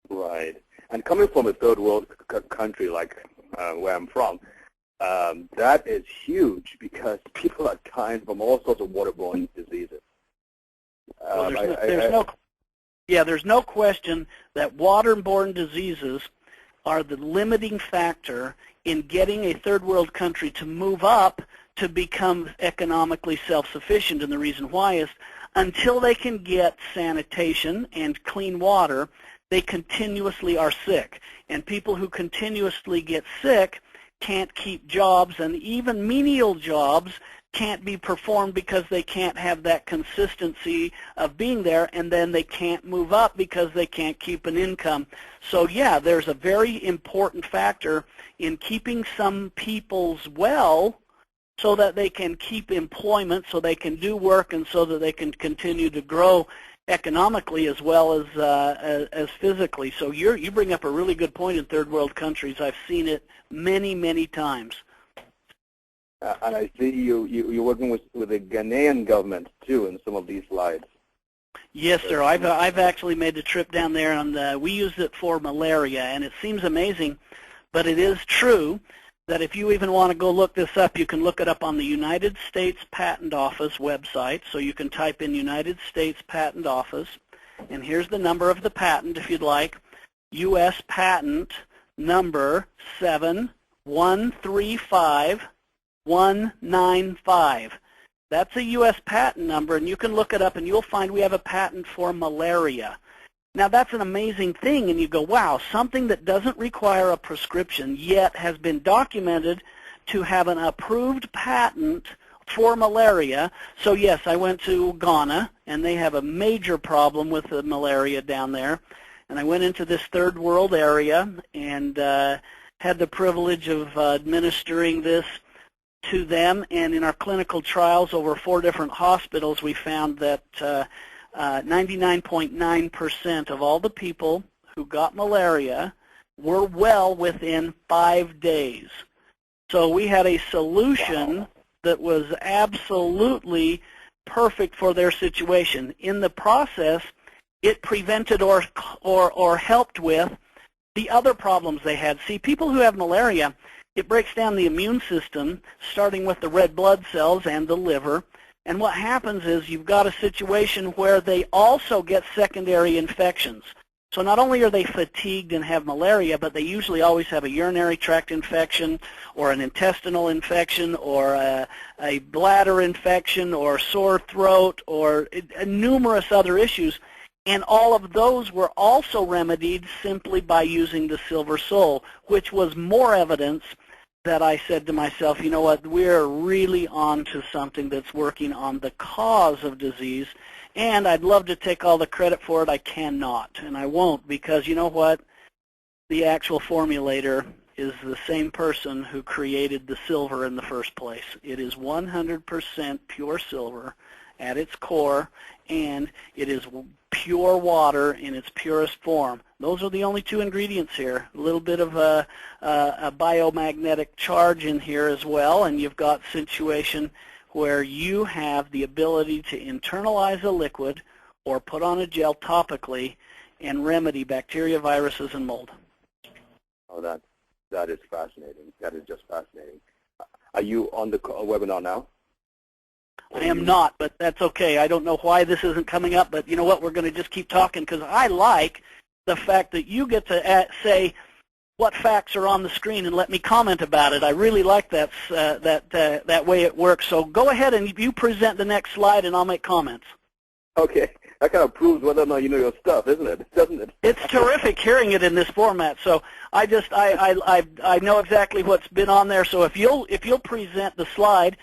Right. And coming from a third world country like where I'm from, that is huge because people are dying from all sorts of waterborne diseases. Well, there's no question that waterborne diseases are the limiting factor in getting a third world country to move up to become economically self-sufficient. And the reason why is until they can get sanitation and clean water, they continuously are sick. And people who continuously get sick can't keep jobs, and even menial jobs can't be performed because they can't have that consistency of being there, and then they can't move up because they can't keep an income. So yeah, there's a very important factor in keeping some people's well so that they can keep employment, so they can do work, and so that they can continue to grow economically as well as physically. So you bring up a really good point in third world countries. I've seen it many, many times. And I see you're working with the Ghanaian government too in some of these slides. Yes, sir. I've actually made the trip down there, and we used it for malaria. And it seems amazing, but it is true that if you even want to go look this up, you can look it up on the United States Patent Office website. So you can type in United States Patent Office, and here's the number of the patent if you'd like. U.S. Patent number 7135195. That's a U.S. patent number, and you can look it up, and you'll find we have a patent for malaria. Now, that's an amazing thing, and you go, wow, something that doesn't require a prescription yet has been documented to have an approved patent for malaria. So, yes, I went to Ghana, and they have a major problem with the malaria down there. And I went into this third world area and had the privilege of administering this to them. And in our clinical trials over 4 different hospitals, we found that 99.9% of all the people who got malaria were well within 5 days. So we had a solution that was absolutely perfect for their situation. In the process, it prevented or helped with the other problems they had. See, people who have malaria, it breaks down the immune system, starting with the red blood cells and the liver. And what happens is you've got a situation where they also get secondary infections. So not only are they fatigued and have malaria, but they usually always have a urinary tract infection or an intestinal infection or a bladder infection or sore throat or numerous other issues. And all of those were also remedied simply by using the Silver Sol, which was more evidence that I said to myself, you know what, we're really on to something that's working on the cause of disease, and I'd love to take all the credit for it. I cannot, and I won't, because you know what, the actual formulator is the same person who created the silver in the first place. It is 100% pure silver at its core, and it is pure water in its purest form. Those are the only 2 ingredients here. A little bit of a biomagnetic charge in here as well, and you've got a situation where you have the ability to internalize a liquid or put on a gel topically and remedy bacteria, viruses, and mold. Oh, that is fascinating. That is just fascinating. Are you on the webinar now? I am not, but that's okay. I don't know why this isn't coming up, but you know what? We're going to just keep talking because I like the fact that you get to say what facts are on the screen and let me comment about it. I really like that way it works. So go ahead and you present the next slide, and I'll make comments. Okay. That kind of proves whether or not you know your stuff, isn't it? Doesn't it? It's terrific hearing it in this format. So I know exactly what's been on there. So if you'll present the slide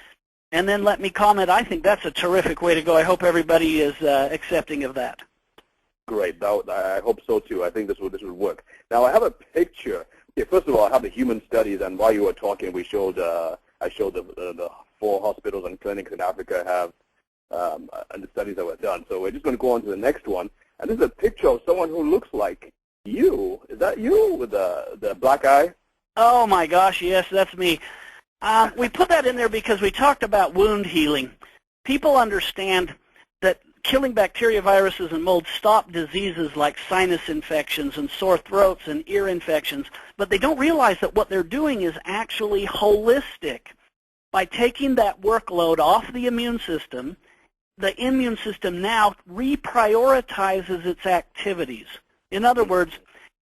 and then let me comment, I think that's a terrific way to go. I hope everybody is accepting of that. great. I hope so too. I think this would work. Now I have a picture. Okay, first of all, I have the human studies, and while you were talking, I showed the 4 hospitals and clinics in Africa have and the studies that were done. So we're just going to go on to the next one. And this is a picture of someone who looks like you. Is that you with the black eye? Oh my gosh, yes, that's me. We put that in there because we talked about wound healing. People understand that killing bacteria, viruses, and mold stop diseases like sinus infections and sore throats and ear infections, but they don't realize that what they're doing is actually holistic. By taking that workload off the immune system now reprioritizes its activities. In other words,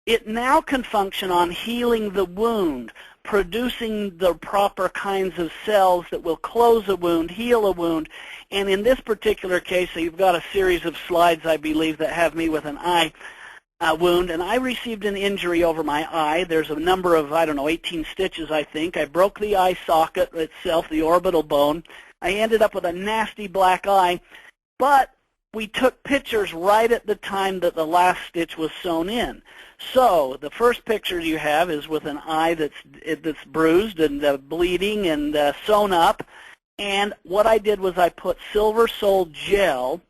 it now can function on healing the wound, producing the proper kinds of cells that will close a wound, heal a wound. And in this particular case, so you've got a series of slides, I believe, that have me with an eye wound. And I received an injury over my eye. There's a number of, 18 stitches, I think. I broke the eye socket itself, the orbital bone. I ended up with a nasty black eye. But we took pictures right at the time that the last stitch was sewn in. So the first picture you have is with an eye that's bruised and bleeding and sewn up. And what I did was I put Silver Sol gel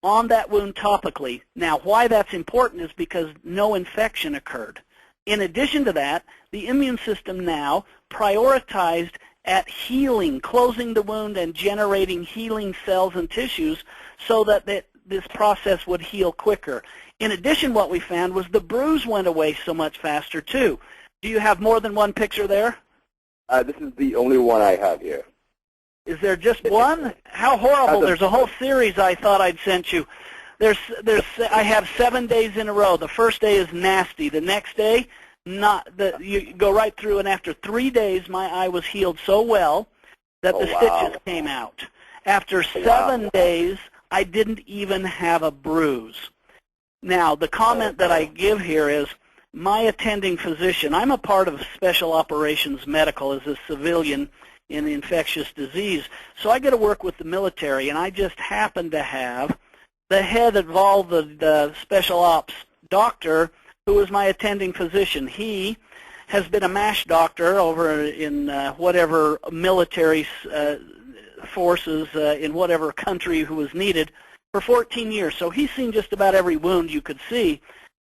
on that wound topically. Now, why that's important is because no infection occurred. In addition to that, the immune system now prioritized at healing, closing the wound and generating healing cells and tissues so that this process would heal quicker. In addition, what we found was the bruise went away so much faster, too. Do you have more than one picture there? This is the only one I have here. Is there just one? How horrible. There's a whole series I thought I'd sent you. I have 7 days in a row. The first day is nasty. The next day, you go right through, and after 3 days, my eye was healed so well that the stitches came out. After 7 days, I didn't even have a bruise. Now, the comment that I give here is, my attending physician, I'm a part of Special Operations Medical as a civilian in infectious disease, so I get to work with the military, and I just happen to have the head of all the special ops doctor who is my attending physician. He has been a MASH doctor over in whatever military forces in whatever country who was needed for 14 years. So he's seen just about every wound you could see.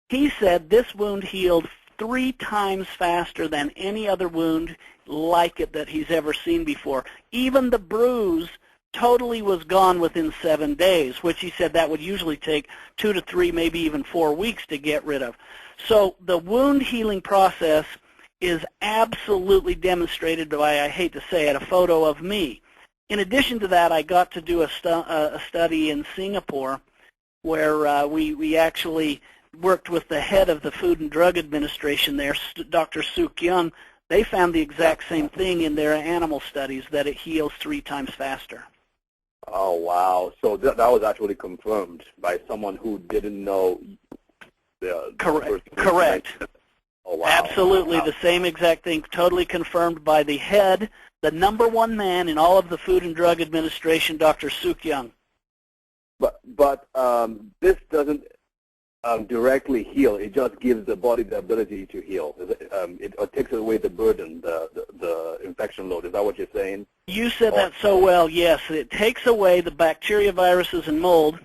He said this wound healed 3 times faster than any other wound like it that he's ever seen before. Even the bruise totally was gone within 7 days, which he said that would usually take 2 to 3, maybe even 4 weeks to get rid of. So the wound healing process is absolutely demonstrated by, I hate to say it, a photo of me. In addition to that, I got to do a study in Singapore where we actually worked with the head of the Food and Drug Administration there, Dr. Sook Young. They found the exact same thing in their animal studies, that it heals 3 times faster. Oh, wow. So that was actually confirmed by someone who didn't know the Correct. Oh, wow. Absolutely, Wow. the same exact thing, totally confirmed by the head, the #1 man in all of the Food and Drug Administration, Dr. Sook Young. But this doesn't directly heal. It just gives the body the ability to heal. It takes away the burden, the infection load. Is that what you're saying? You said that so well, yes. It takes away the bacteria, viruses, and mold,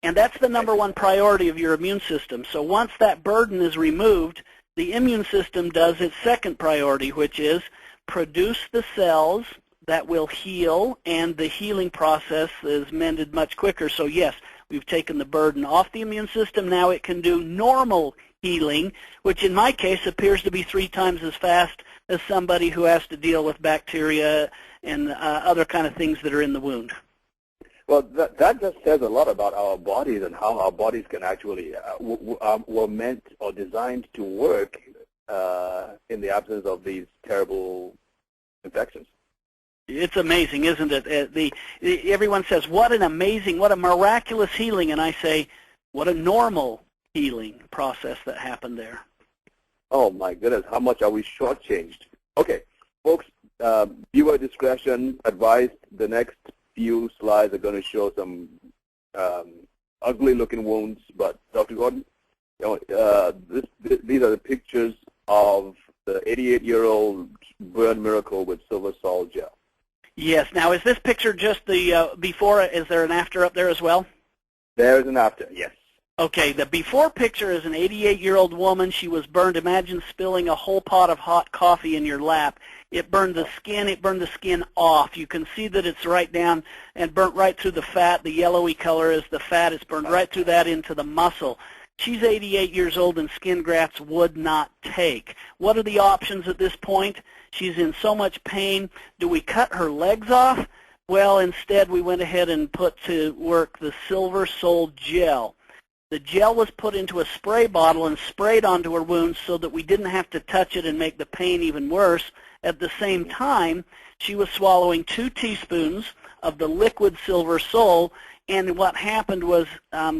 and that's the #1 priority of your immune system. So once that burden is removed, the immune system does its second priority, which is produce the cells that will heal, and the healing process is mended much quicker. So yes, we've taken the burden off the immune system. Now it can do normal healing, which in my case appears to be 3 times as fast as somebody who has to deal with bacteria and other kind of things that are in the wound. Well, that just says a lot about our bodies and how our bodies can actually were meant or designed to work in the absence of these terrible infections. It's amazing, isn't it? Everyone says, what a miraculous healing, and I say, what a normal healing process that happened there. Oh, my goodness, how much are we shortchanged? Okay, folks, viewer discretion advised. The next few slides are going to show some ugly-looking wounds, but Dr. Gordon, these are the pictures of the 88-year-old burn miracle with silver sol gel. Yes. Now, is this picture just the before? Is there an after up there as well? There is an after, yes. Okay, the before picture is an 88-year-old woman. She was burned. Imagine spilling a whole pot of hot coffee in your lap. It burned the skin. It burned the skin off. You can see that it's right down and burnt right through the fat. The yellowy color is the fat. It's burned right through that into the muscle. She's 88 years old, and skin grafts would not take. What are the options at this point? She's in so much pain. Do we cut her legs off? Well, instead, we went ahead and put to work the silver sol gel. The gel was put into a spray bottle and sprayed onto her wounds so that we didn't have to touch it and make the pain even worse. At the same time, she was swallowing 2 teaspoons of the liquid silver sol, and what happened was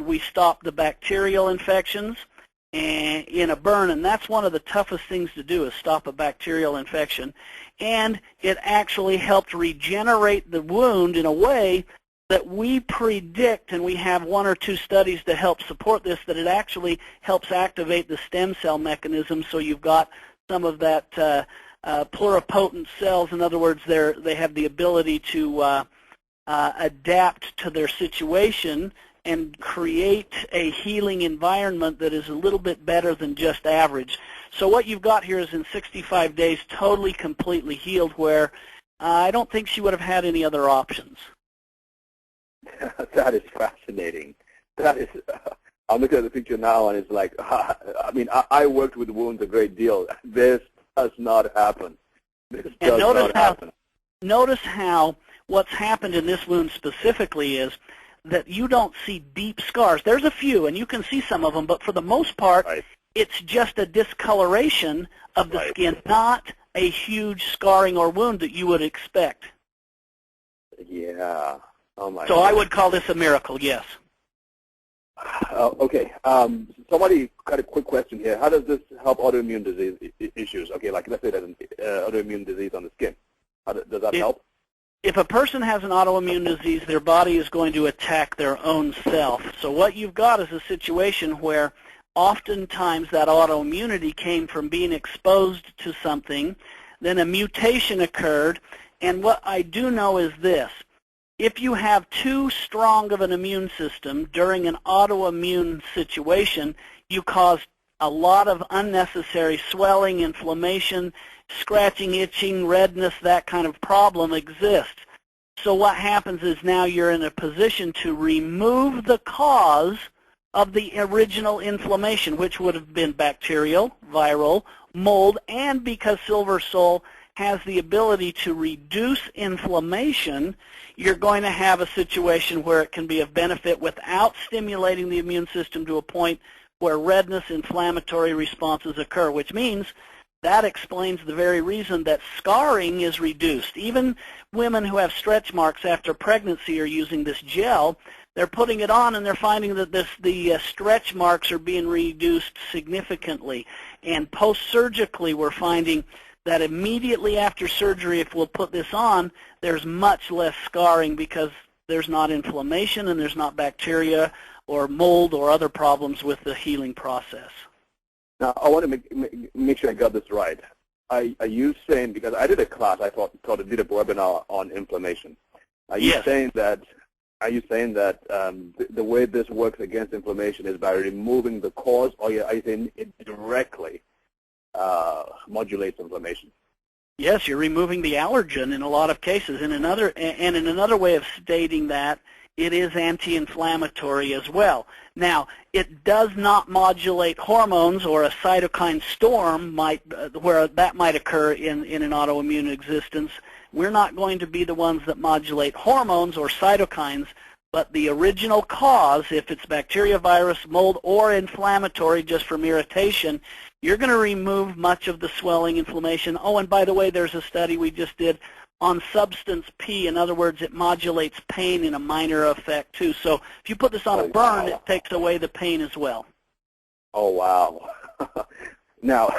we stopped the bacterial infections in a burn, and that's one of the toughest things to do, is stop a bacterial infection. And it actually helped regenerate the wound in a way that we predict, and we have 1 or 2 studies to help support this, that it actually helps activate the stem cell mechanism, so you've got some of that pluripotent cells. In other words, they have the ability to adapt to their situation and create a healing environment that is a little bit better than just average. So what you've got here is in 65 days totally, completely healed, where I don't think she would have had any other options. That is fascinating. That is, I'm looking at the picture now, and it's like, I mean, I worked with wounds a great deal. This does not happen. This does not happen. Notice how what's happened in this wound specifically is that you don't see deep scars. There's a few, and you can see some of them, but for the most part, it's just a discoloration of the skin, not a huge scarring or wound that you would expect. Yeah. Oh my so God. I would call this a miracle, yes. Okay. Somebody got a quick question here. How does this help autoimmune disease issues? Okay, like let's say there's an autoimmune disease on the skin. Does that help? If a person has an autoimmune disease, their body is going to attack their own self. So what you've got is a situation where oftentimes that autoimmunity came from being exposed to something, then a mutation occurred, and what I do know is this. If you have too strong of an immune system during an autoimmune situation, you cause a lot of unnecessary swelling, inflammation, scratching, itching, redness, that kind of problem exists. So what happens is now you're in a position to remove the cause of the original inflammation, which would have been bacterial, viral, mold, and because silver sol has the ability to reduce inflammation, you're going to have a situation where it can be of benefit without stimulating the immune system to a point where redness, inflammatory responses occur, which means that explains the very reason that scarring is reduced. Even women who have stretch marks after pregnancy are using this gel. They're putting it on, and they're finding that the stretch marks are being reduced significantly. And post-surgically, we're finding that immediately after surgery, if we'll put this on, there's much less scarring because there's not inflammation and there's not bacteria or mold or other problems with the healing process. Now, I want to make sure I got this right. Are you saying, because I did a class, I thought I did a webinar on inflammation. Are you saying that the way this works against inflammation is by removing the cause, or are you saying it directly modulates inflammation? Yes, you're removing the allergen in a lot of cases. In another way of stating that, it is anti-inflammatory as well. Now, it does not modulate hormones, or a cytokine storm where that might occur in an autoimmune existence. We're not going to be the ones that modulate hormones or cytokines, but the original cause, if it's bacteria, virus, mold, or inflammatory just from irritation, you're going to remove much of the swelling, inflammation. Oh, and by the way, there's a study we just did on substance P. In other words, it modulates pain in a minor effect, too. So if you put this on a burn, it takes away the pain as well. Oh, wow. Now,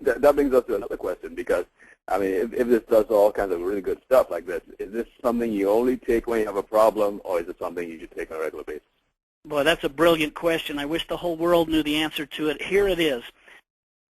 that brings us to another question, because, I mean, if this does all kinds of really good stuff like this, is this something you only take when you have a problem, or is it something you should take on a regular basis? Boy, that's a brilliant question. I wish the whole world knew the answer to it. Here it is.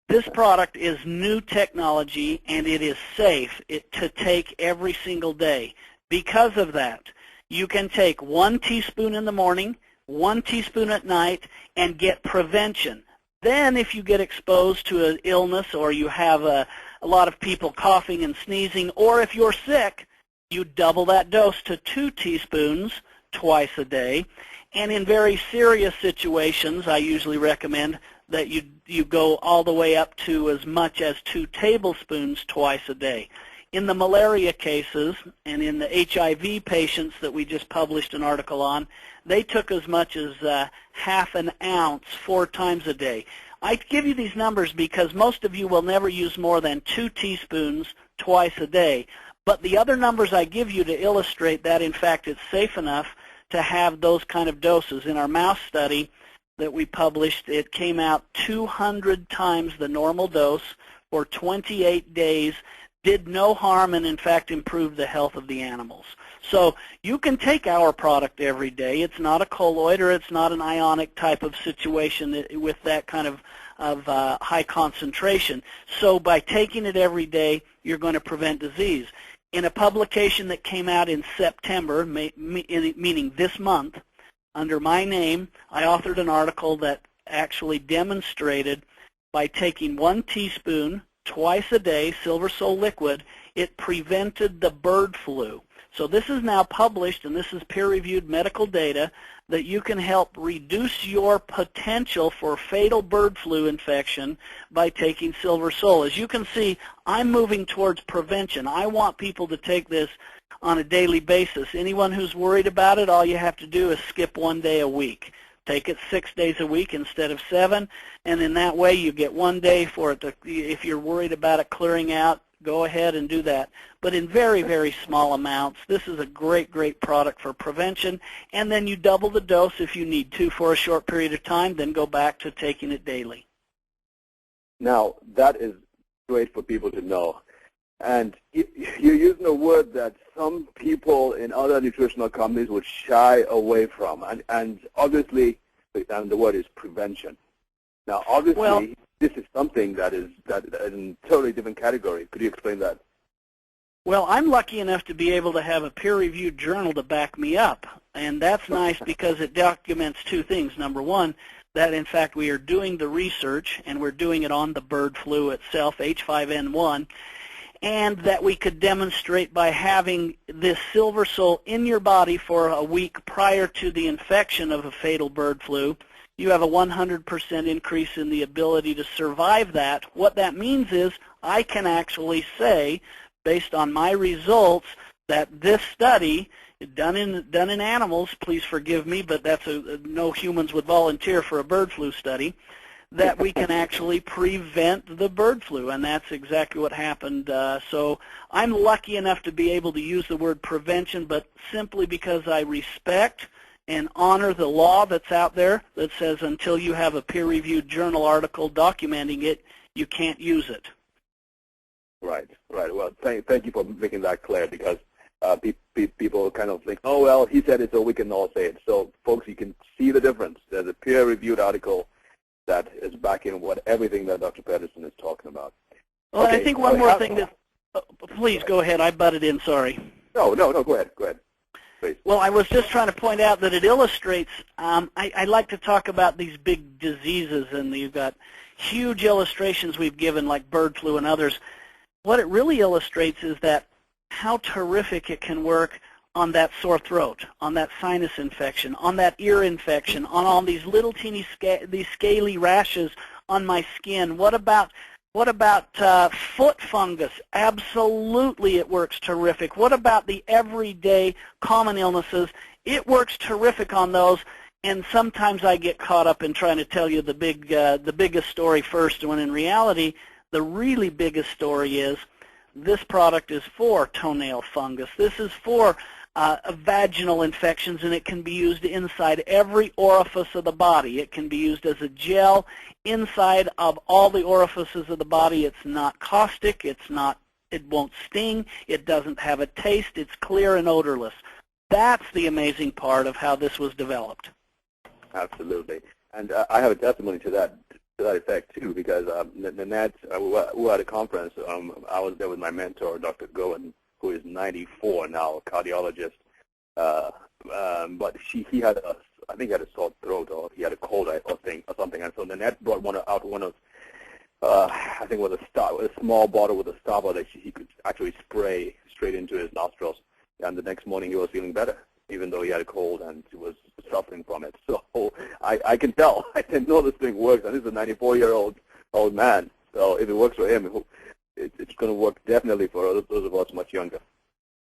This product is new technology, and it is safe to take every single day. Because of that, you can take 1 teaspoon in the morning, 1 teaspoon at night, and get prevention. Then if you get exposed to an illness, or you have a lot of people coughing and sneezing, or if you're sick, you double that dose to 2 teaspoons twice a day. And in very serious situations, I usually recommend that you go all the way up to as much as 2 tablespoons twice a day. In the malaria cases and in the HIV patients that we just published an article on, they took as much as half an ounce 4 times a day. I give you these numbers because most of you will never use more than 2 teaspoons twice a day. But the other numbers I give you to illustrate that, in fact, it's safe enough to have those kind of doses. In our mouse study that we published, it came out 200 times the normal dose for 28 days, did no harm, and in fact improved the health of the animals. So you can take our product every day. It's not a colloid, or it's not an ionic type of situation with that kind of high concentration. So by taking it every day, you're going to prevent disease. In a publication that came out in September, meaning this month, under my name, I authored an article that actually demonstrated by taking 1 teaspoon twice a day, Silver Sol liquid, it prevented the bird flu. So this is now published, and this is peer-reviewed medical data, that you can help reduce your potential for fatal bird flu infection by taking Silver Sol. As you can see, I'm moving towards prevention. I want people to take this on a daily basis. Anyone who's worried about it, all you have to do is skip 1 day a week. Take it 6 days a week instead of 7, and in that way you get 1 day for it to, if you're worried about it clearing out, go ahead and do that. But in very, very small amounts. This is a great, great product for prevention. And then you double the dose if you need to for a short period of time, then go back to taking it daily. Now, that is great for people to know. And you're using a word that some people in other nutritional companies would shy away from. And obviously, and the word is prevention. Now, obviously, this is something that is in a totally different category. Could you explain that? Well, I'm lucky enough to be able to have a peer-reviewed journal to back me up, and that's nice because it documents 2 things. Number one, that in fact we are doing the research, and we're doing it on the bird flu itself, H5N1, and that we could demonstrate by having this Silver Sol in your body for a week prior to the infection of a fatal bird flu, you have a 100% increase in the ability to survive that. What that means is I can actually say, based on my results, that this study, done in animals, please forgive me, but that's no humans would volunteer for a bird flu study, that we can actually prevent the bird flu, and that's exactly what happened. So I'm lucky enough to be able to use the word prevention, but simply because I respect and honor the law that's out there that says until you have a peer-reviewed journal article documenting it, you can't use it. Right, right. Well, thank you for making that clear, because people kind of think, oh, well, he said it, so we can all say it. So, folks, you can see the difference. There's a peer-reviewed article that is backing everything that Dr. Pedersen is talking about. Well, okay. I think one more thing that, please go ahead. I butted in, sorry. No, go ahead. Please. Well, I was just trying to point out that it illustrates, I like to talk about these big diseases, and you've got huge illustrations we've given, like bird flu and others. What it really illustrates is that how terrific it can work on that sore throat, on that sinus infection, on that ear infection, on all these little teeny these scaly rashes on my skin. What about foot fungus? Absolutely, it works terrific. What about the everyday common illnesses? It works terrific on those. And sometimes I get caught up in trying to tell you the biggest story first, when in reality, the really biggest story is this product is for toenail fungus. This is for vaginal infections, and it can be used inside every orifice of the body. It can be used as a gel inside of all the orifices of the body. It's not caustic. It won't sting. It doesn't have a taste. It's clear and odorless. That's the amazing part of how this was developed. Absolutely. And I have a testimony to that effect too, because Nanette, we were at a conference. I was there with my mentor, Dr. Goen, who is 94 now, a cardiologist. But he had I think he had a sore throat, or he had a cold or something. And so Nanette brought one of I think it was a small bottle with a stopper that he could actually spray straight into his nostrils. And the next morning he was feeling better, even though he had a cold and he was suffering from it. So I can tell. I can know this thing works. And he's a 94-year-old man. So if it works for him, it's going to work definitely for those of us much younger.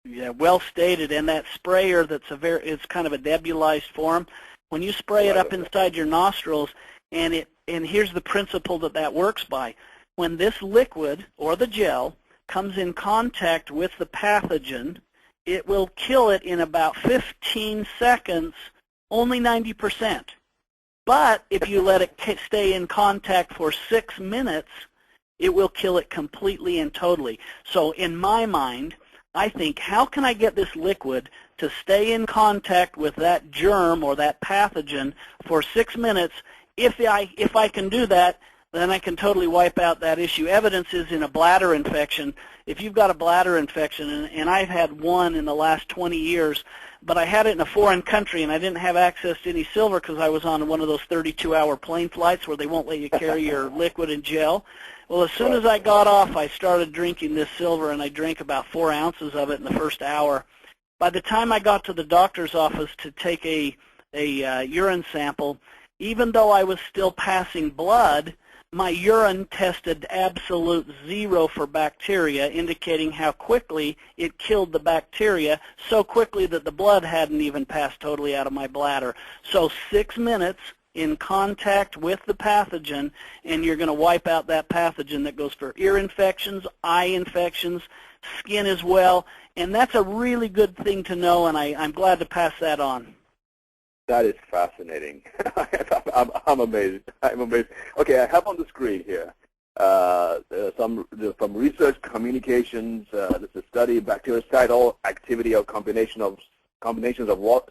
Yeah, well stated. And that sprayer, it's kind of a nebulized form. When you spray it up inside your nostrils, and here's the principle that works by. When this liquid or the gel comes in contact with the pathogen, it will kill it in about 15 seconds, only 90%. But if you let it stay in contact for 6 minutes, it will kill it completely and totally. So in my mind, I think, how can I get this liquid to stay in contact with that germ or that pathogen for 6 minutes? If I can do that, then I can totally wipe out that issue. Evidence is in a bladder infection. If you've got a bladder infection, and I've had one in the last 20 years, but I had it in a foreign country, and I didn't have access to any silver because I was on one of those 32-hour plane flights where they won't let you carry your liquid and gel. Well, as soon as I got off, I started drinking this silver, and I drank about 4 ounces of it in the first hour. By the time I got to the doctor's office to take a urine sample, even though I was still passing blood, my urine tested absolute 0 for bacteria, indicating how quickly it killed the bacteria, so quickly that the blood hadn't even passed totally out of my bladder. So 6 minutes in contact with the pathogen, and you're going to wipe out that pathogen. That goes for ear infections, eye infections, skin as well, and that's a really good thing to know, and I'm glad to pass that on. That is fascinating. I'm amazed. I'm amazed. Okay, I have on the screen here from research communications. This is a study bactericidal activity of combinations of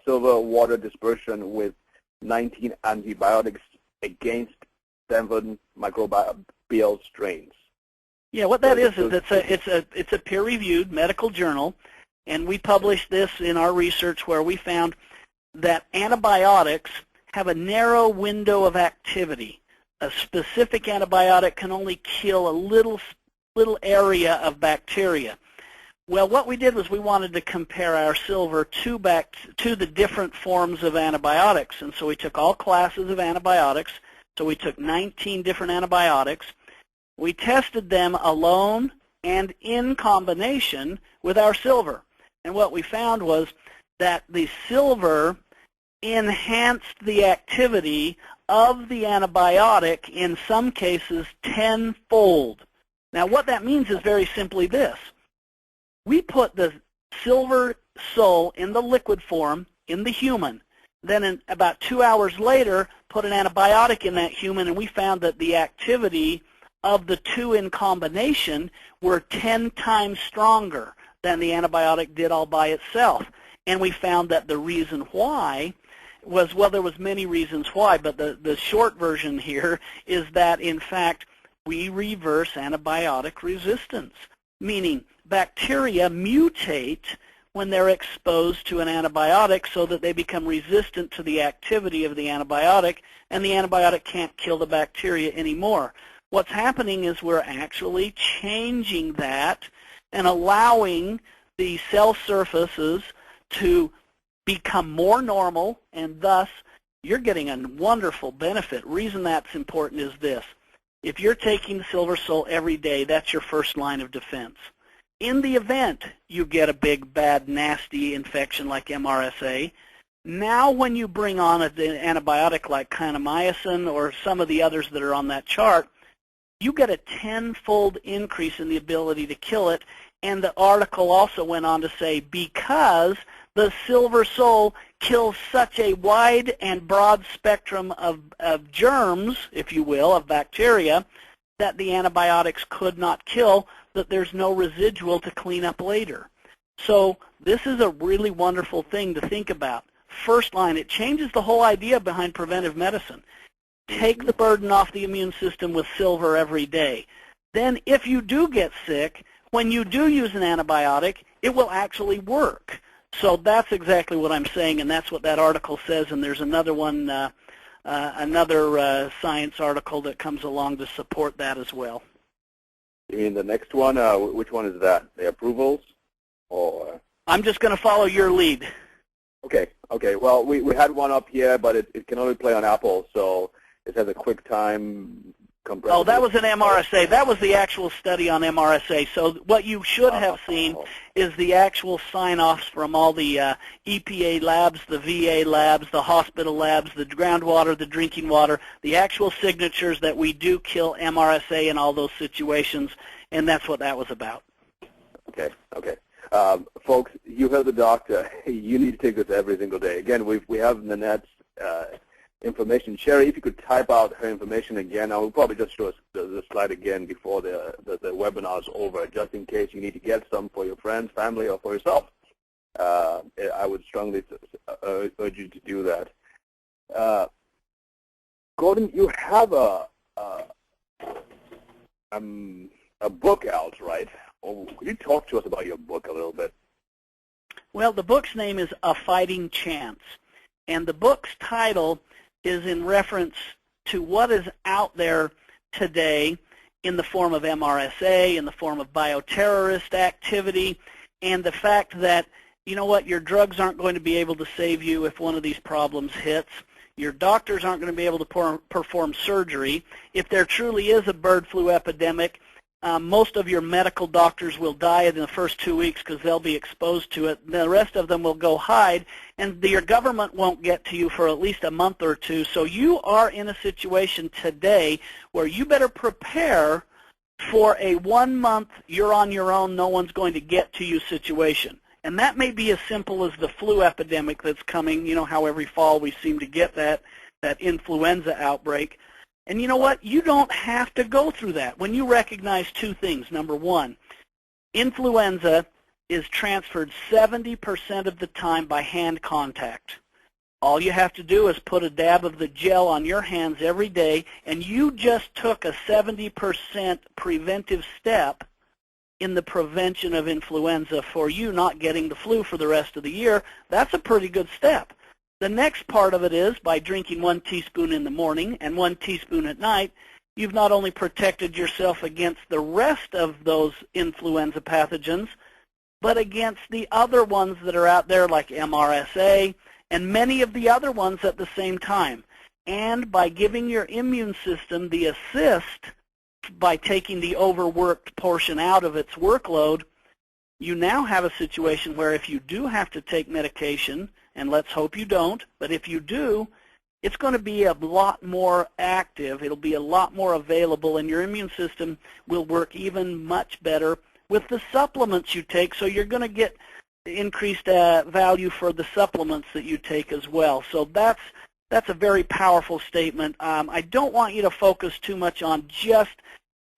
silver water dispersion with 19 antibiotics against 7 microbial strains. Yeah, what that is it's a peer-reviewed medical journal, and we published this in our research where we found that antibiotics have a narrow window of activity. A specific antibiotic can only kill a little area of bacteria. Well, what we did was we wanted to compare our silver to the different forms of antibiotics, and so we took all classes of antibiotics. So we took 19 different antibiotics. We tested them alone and in combination with our silver, and what we found was that the silver enhanced the activity of the antibiotic, in some cases 10-fold. Now what that means is very simply this. We put the silver sol in the liquid form in the human, then about 2 hours later put an antibiotic in that human, and we found that the activity of the two in combination were 10 times stronger than the antibiotic did all by itself. And we found that the reason why was, well, there was many reasons why, but the short version here is that, in fact, we reverse antibiotic resistance, meaning bacteria mutate when they're exposed to an antibiotic so that they become resistant to the activity of the antibiotic, and the antibiotic can't kill the bacteria anymore. What's happening is we're actually changing that and allowing the cell surfaces to become more normal, and thus you're getting a wonderful benefit. Reason that's important is this. If you're taking silver sol every day, that's your first line of defense. In the event you get a big, bad, nasty infection like MRSA, now when you bring on an antibiotic like kanamycin or some of the others that are on that chart, you get a 10-fold increase in the ability to kill it. And the article also went on to say, because the silver sol kills such a wide and broad spectrum of germs, if you will, of bacteria, that the antibiotics could not kill, that there's no residual to clean up later. So this is a really wonderful thing to think about. first line. It changes the whole idea behind preventive medicine. Take the burden off the immune system with silver every day. Then if you do get sick, when you do use an antibiotic, it will actually work. So that's exactly what I'm saying, and that's what that article says, and there's another one, another science article that comes along to support that as well. You mean the next one? Which one is that? The approvals? Or? I'm just going to follow your lead. Okay, okay. Well, we had one up here, but it can only play on Apple, so it has a quick time compression. Oh, that was an MRSA. That was the actual study on MRSA. So what you should have seen is the actual sign-offs from all the EPA labs, the VA labs, the hospital labs, the groundwater, the drinking water, the actual signatures that we do kill MRSA in all those situations, and that's what that was about. Okay, okay. Folks, you heard the doctor. You need to take this every single day. Again, we have Nanette's information. Sherry, if you could type out her information again, I will probably just show us the slide again before the webinar is over, just in case you need to get some for your friends, family, or for yourself. I would strongly urge you to do that. Gordon, you have a book out, right? Oh, could you talk to us about your book a little bit? Well, the book's name is A Fighting Chance, and the book's title is in reference to what is out there today in the form of MRSA, in the form of bioterrorist activity, and the fact that, you know what, your drugs aren't going to be able to save you if one of these problems hits. Your doctors aren't going to be able to perform surgery. If there truly is a bird flu epidemic, most of your medical doctors will die in the first 2 weeks because they'll be exposed to it. The rest of them will go hide, and your government won't get to you for at least a month or two. So you are in a situation today where you better prepare for a 1 month, you're on your own, no one's going to get to you situation. And that may be as simple as the flu epidemic that's coming. You know how every fall we seem to get that influenza outbreak. And you know what? You don't have to go through that when you recognize two things. Number one, influenza is transferred 70% of the time by hand contact. All you have to do is put a dab of the gel on your hands every day, and you just took a 70% preventive step in the prevention of influenza for you not getting the flu for the rest of the year. That's a pretty good step. The next part of it is by drinking 1 teaspoon in the morning and 1 teaspoon at night, you've not only protected yourself against the rest of those influenza pathogens, but against the other ones that are out there like MRSA and many of the other ones at the same time. And by giving your immune system the assist by taking the overworked portion out of its workload, you now have a situation where if you do have to take medication, and let's hope you don't, but if you do, it's going to be a lot more active, it'll be a lot more available, and your immune system will work even much better with the supplements you take, so you're going to get increased value for the supplements that you take as well. So that's a very powerful statement. I don't want you to focus too much on just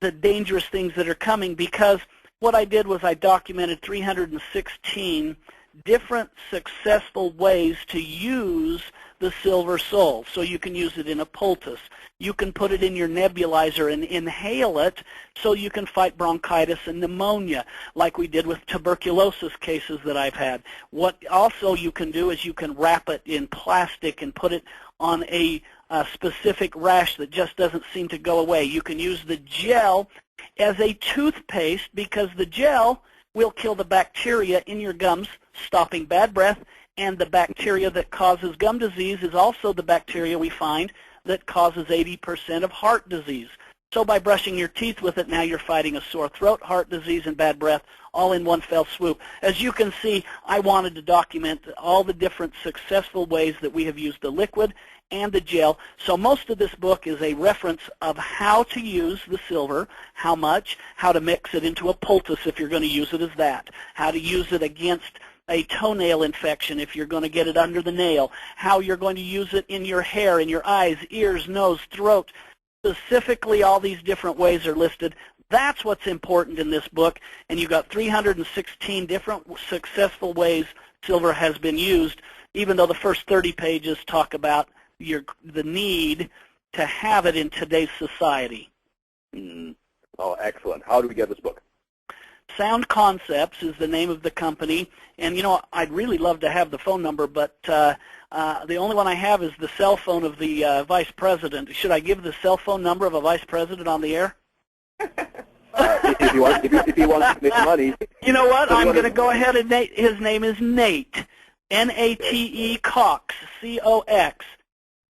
the dangerous things that are coming, because what I did was I documented 316 different successful ways to use the silver sol. So you can use it in a poultice. You can put it in your nebulizer and inhale it so you can fight bronchitis and pneumonia like we did with tuberculosis cases that I've had. What also you can do is you can wrap it in plastic and put it on a specific rash that just doesn't seem to go away. You can use the gel as a toothpaste because the gel will kill the bacteria in your gums, stopping bad breath, and the bacteria that causes gum disease is also the bacteria we find that causes 80% of heart disease. So by brushing your teeth with it, now you're fighting a sore throat, heart disease, and bad breath all in one fell swoop. As you can see, I wanted to document all the different successful ways that we have used the liquid and the gel. So most of this book is a reference of how to use the silver, how much, how to mix it into a poultice if you're going to use it as that, how to use it against a toenail infection if you're going to get it under the nail, how you're going to use it in your hair, in your eyes, ears, nose, throat. Specifically, all these different ways are listed. That's what's important in this book, and you've got 316 different successful ways silver has been used. even though the first 30 pages talk about the need to have it in today's society. Oh, excellent. How do we get this book? Sound Concepts is the name of the company, and I'd really love to have the phone number, but the only one I have is the cell phone of the vice president. Should I give the cell phone number of a vice president on the air? If he wants to make money. You know what? I'm going to go ahead and his name is Nate, N-A-T-E Cox, C-O-X,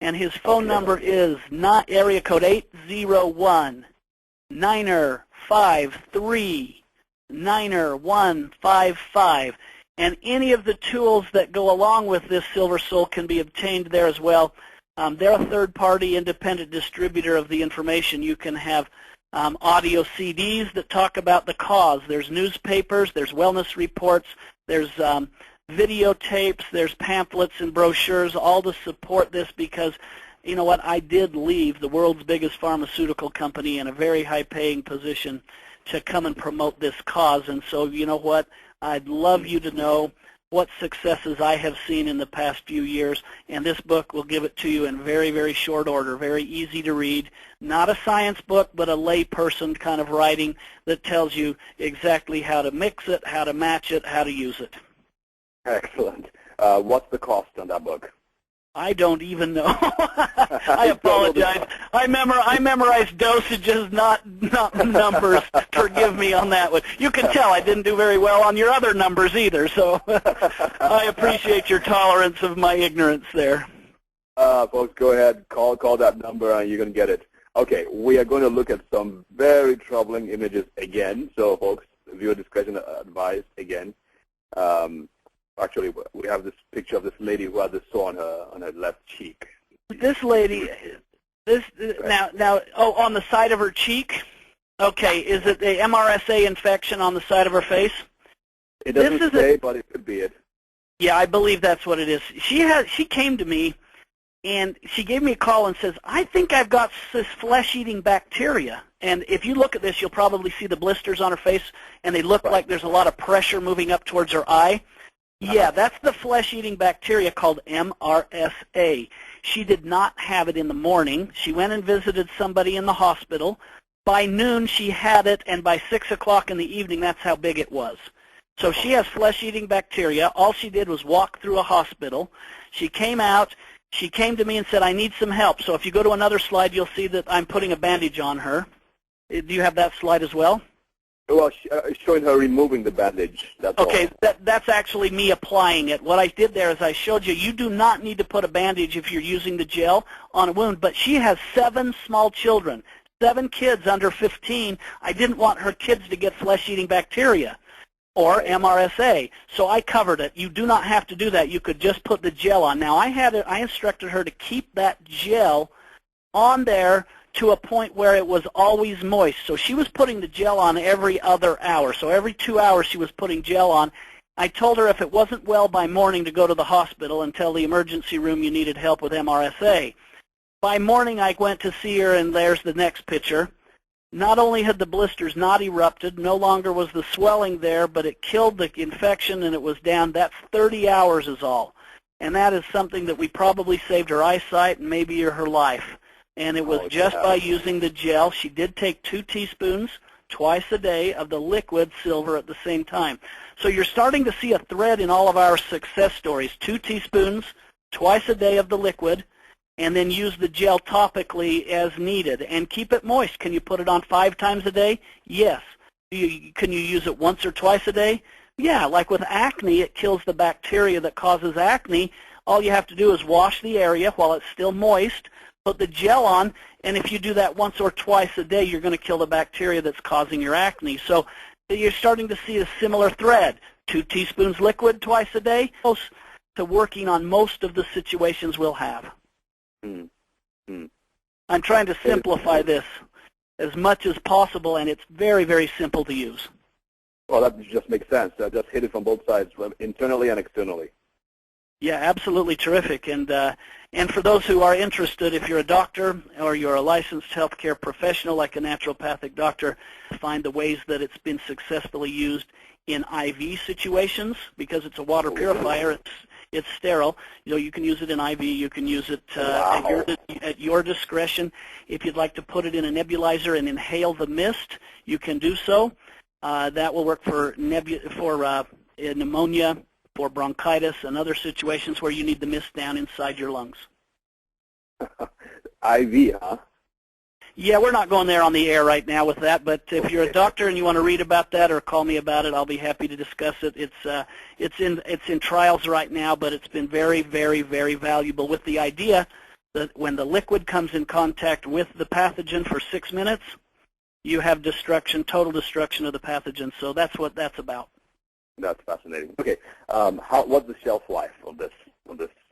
and his phone number is not area code 801-953-9155. And any of the tools that go along with this Silver Soul can be obtained there as well. They're a third-party independent distributor of the information. You can have audio CDs that talk about the cause. There's newspapers, there's wellness reports, there's videotapes, there's pamphlets and brochures, all to support this because, you know what, I did leave the world's biggest pharmaceutical company in a very high-paying position to come and promote this cause. And so, you know what, I'd love you to know what successes I have seen in the past few years, and this book will give it to you in very, very short order, very easy to read. Not a science book, but a layperson kind of writing that tells you exactly how to mix it, how to match it, how to use it. Excellent. What's the cost on that book? I don't even know. I apologize. I memorize dosages, not numbers. Forgive me on that one. You can tell I didn't do very well on your other numbers either, so I appreciate your tolerance of my ignorance there. Folks, go ahead, call that number, and you're going to get it. Okay, we are going to look at some very troubling images again. So, folks, viewer discretion advised again. Actually, we have this picture of this lady who had this sore on her left cheek. This lady, on the side of her cheek. Okay, is it the MRSA infection on the side of her face? It doesn't say, but it could be it. Yeah, I believe that's what it is. She came to me, and she gave me a call and says, I think I've got this flesh-eating bacteria. And if you look at this, you'll probably see the blisters on her face, and they look like there's a lot of pressure moving up towards her eye. Yeah, that's the flesh-eating bacteria called MRSA. She did not have it in the morning. She went and visited somebody in the hospital. By noon, she had it, and by 6 o'clock in the evening, that's how big it was. So she has flesh-eating bacteria. All she did was walk through a hospital. She came out. She came to me and said, I need some help. So if you go to another slide, you'll see that I'm putting a bandage on her. Do you have that slide as well? Well, showing her removing the bandage. That's okay, all. That's actually me applying it. What I did there is I showed you, you do not need to put a bandage if you're using the gel on a wound, but she has 7 small children, 7 kids under 15. I didn't want her kids to get flesh-eating bacteria or MRSA, so I covered it. You do not have to do that. You could just put the gel on. Now, I instructed her to keep that gel on there to a point where it was always moist. So she was putting the gel on every other hour. So every 2 hours she was putting gel on. I told her if it wasn't well by morning to go to the hospital and tell the emergency room you needed help with MRSA. By morning I went to see her, and there's the next picture. Not only had the blisters not erupted, no longer was the swelling there, but it killed the infection and it was down. That's 30 hours is all. And that is something that we probably saved her eyesight and maybe her life. And it was just by using the gel. She did take 2 teaspoons twice a day of the liquid silver at the same time. So you're starting to see a thread in all of our success stories. 2 teaspoons twice a day of the liquid, and then use the gel topically as needed. And keep it moist. Can you put it on 5 times a day? Yes. Can you use it once or twice a day? Yeah, like with acne, it kills the bacteria that causes acne. All you have to do is wash the area while it's still moist, put the gel on, and if you do that once or twice a day, you're going to kill the bacteria that's causing your acne. So you're starting to see a similar thread. 2 teaspoons liquid twice a day, close to working on most of the situations we'll have. I'm trying to simplify this as much as possible, and it's very, very simple to use. Well, that just makes sense. Just hit it from both sides, internally and externally. Yeah, absolutely terrific. And for those who are interested, if you're a doctor or you're a licensed healthcare professional like a naturopathic doctor, find the ways that it's been successfully used in IV situations because it's a water purifier. It's sterile. You can use it in IV. You can use it Wow. at your discretion. If you'd like to put it in a nebulizer and inhale the mist, you can do so. That will work for pneumonia, for bronchitis, and other situations where you need the mist down inside your lungs. IV, huh? Yeah, we're not going there on the air right now with that, but if you're a doctor and you want to read about that or call me about it, I'll be happy to discuss it. It's in trials right now, but it's been very, very, very valuable with the idea that when the liquid comes in contact with the pathogen for 6 minutes, you have destruction, total destruction of the pathogen. So that's what that's about. That's fascinating. Okay, what's the shelf life of this?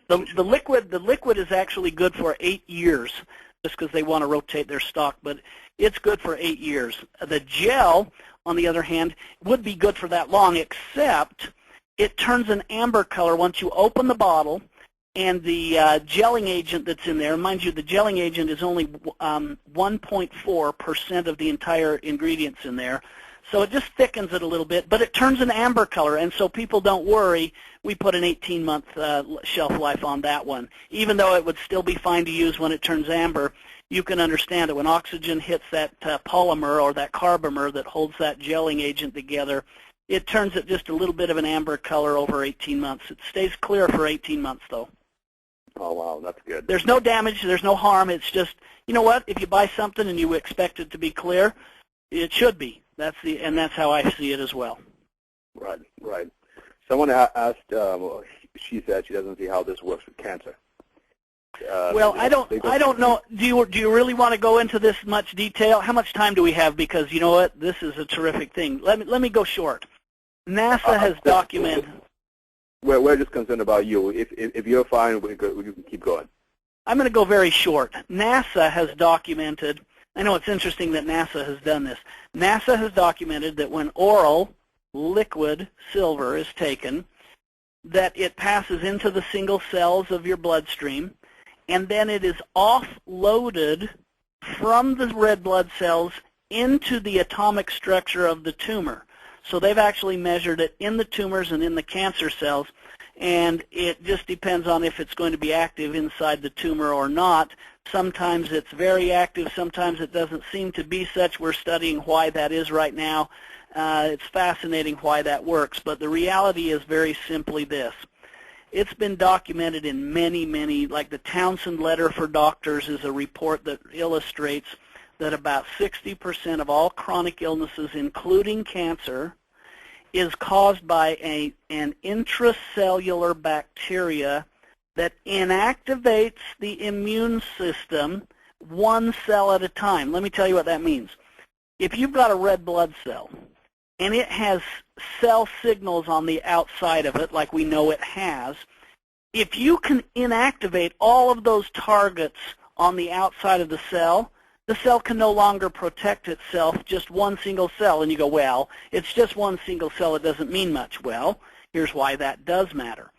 The liquid is actually good for 8 years, just because they want to rotate their stock, but it's good for 8 years. The gel, on the other hand, would be good for that long, except it turns an amber color once you open the bottle, and the gelling agent that's in there, mind you, the gelling agent is only 1.4% of the entire ingredients in there. So it just thickens it a little bit, but it turns an amber color, and so people don't worry. We put an 18-month shelf life on that one. Even though it would still be fine to use when it turns amber, you can understand that when oxygen hits that polymer or that carbomer that holds that gelling agent together, it turns it just a little bit of an amber color over 18 months. It stays clear for 18 months, though. Oh, wow, that's good. There's no damage. There's no harm. It's just, you know what? If you buy something and you expect it to be clear, it should be. And that's how I see it as well. Right, right. Someone asked, she said she doesn't see how this works with cancer. Well, I don't know. Do you really want to go into this much detail? How much time do we have? Because you know what, this is a terrific thing. Let me go short. NASA has documented. We're just concerned about you. If you're fine, we can keep going. I'm going to go very short. NASA has documented. I know it's interesting that NASA has done this. NASA has documented that when oral liquid silver is taken, that it passes into the single cells of your bloodstream, and then it is offloaded from the red blood cells into the atomic structure of the tumor. So they've actually measured it in the tumors and in the cancer cells, and it just depends on if it's going to be active inside the tumor or not. Sometimes it's very active, sometimes it doesn't seem to be such. We're studying why that is right now. It's fascinating why that works, but the reality is very simply this. It's been documented in many, like the Townsend Letter for Doctors is a report that illustrates that about 60% of all chronic illnesses, including cancer, is caused by an intracellular bacteria that inactivates the immune system one cell at a time. Let me tell you what that means. If you've got a red blood cell and it has cell signals on the outside of it, like we know it has, if you can inactivate all of those targets on the outside of the cell can no longer protect itself, just one single cell. And you go, well, it's just one single cell, it doesn't mean much. Well, here's why that does matter.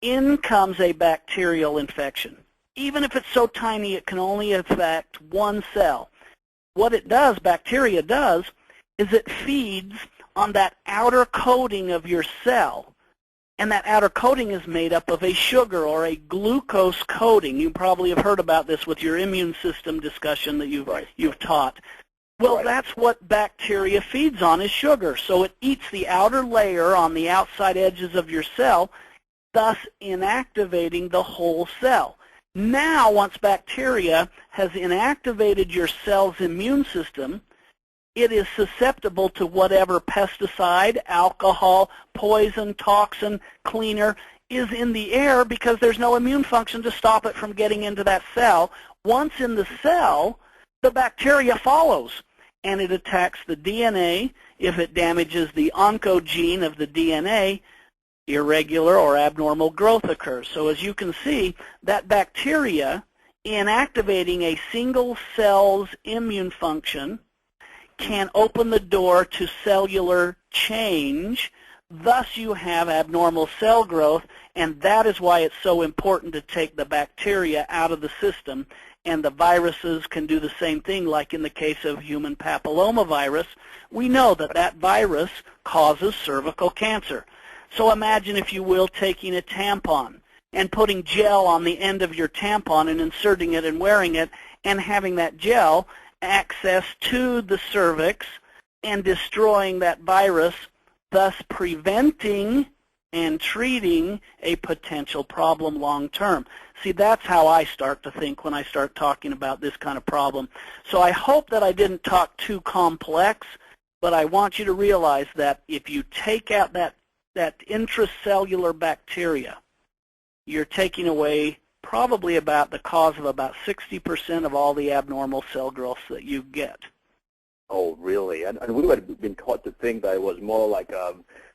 In comes a bacterial infection. Even if it's so tiny, it can only affect one cell. What it does, bacteria does, is it feeds on that outer coating of your cell. And that outer coating is made up of a sugar or a glucose coating. You probably have heard about this with your immune system discussion that you've taught. Well, that's what bacteria feeds on, is sugar. So it eats the outer layer on the outside edges of your cell, thus inactivating the whole cell. Now, once bacteria has inactivated your cell's immune system, it is susceptible to whatever pesticide, alcohol, poison, toxin, cleaner is in the air because there's no immune function to stop it from getting into that cell. Once in the cell, the bacteria follows, and it attacks the DNA. If it damages the oncogene of the DNA, irregular or abnormal growth occurs. So as you can see, that bacteria inactivating a single cell's immune function can open the door to cellular change. Thus you have abnormal cell growth, and that is why it's so important to take the bacteria out of the system. And the viruses can do the same thing, like in the case of human papillomavirus. We know that that virus causes cervical cancer. So imagine, if you will, taking a tampon and putting gel on the end of your tampon and inserting it and wearing it and having that gel access to the cervix and destroying that virus, thus preventing and treating a potential problem long term. See, that's how I start to think when I start talking about this kind of problem. So I hope that I didn't talk too complex, but I want you to realize that if you take out that intracellular bacteria, you're taking away probably about the cause of about 60% of all the abnormal cell growth that you get. Oh, really? And we had been taught to think that it was more like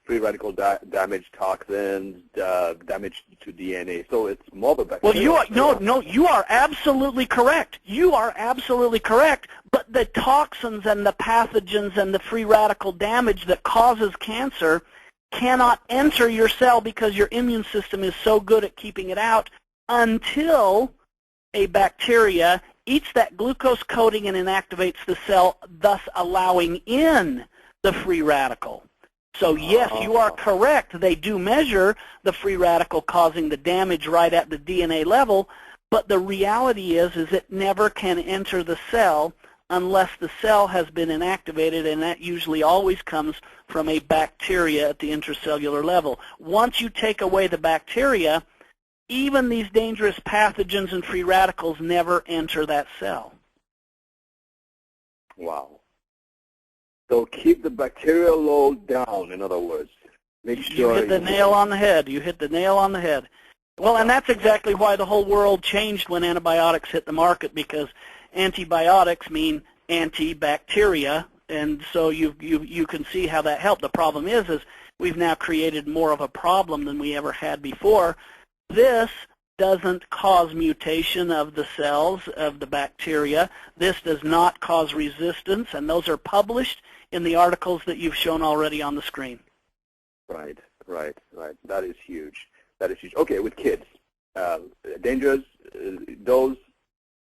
free radical damage, toxins, damage to DNA. So it's more of a bacteria. Well, you are absolutely correct. You are absolutely correct. But the toxins and the pathogens and the free radical damage that causes cancer cannot enter your cell because your immune system is so good at keeping it out until a bacteria eats that glucose coating and inactivates the cell, thus allowing in the free radical. So yes, you are correct. They do measure the free radical causing the damage right at the DNA level, but the reality is it never can enter the cell unless the cell has been inactivated, and that usually always comes from a bacteria at the intracellular level. Once you take away the bacteria, even these dangerous pathogens and free radicals never enter that cell. Wow. So keep the bacterial load down, in other words. Make sure you hit the nail on the head. You hit the nail on the head. Well, and that's exactly why the whole world changed when antibiotics hit the market, because antibiotics mean antibacteria, and so you can see how that helped. The problem is we've now created more of a problem than we ever had before. This doesn't cause mutation of the cells of the bacteria. This does not cause resistance, and those are published in the articles that you've shown already on the screen. Right. That is huge. Okay, with kids, dangerous, those,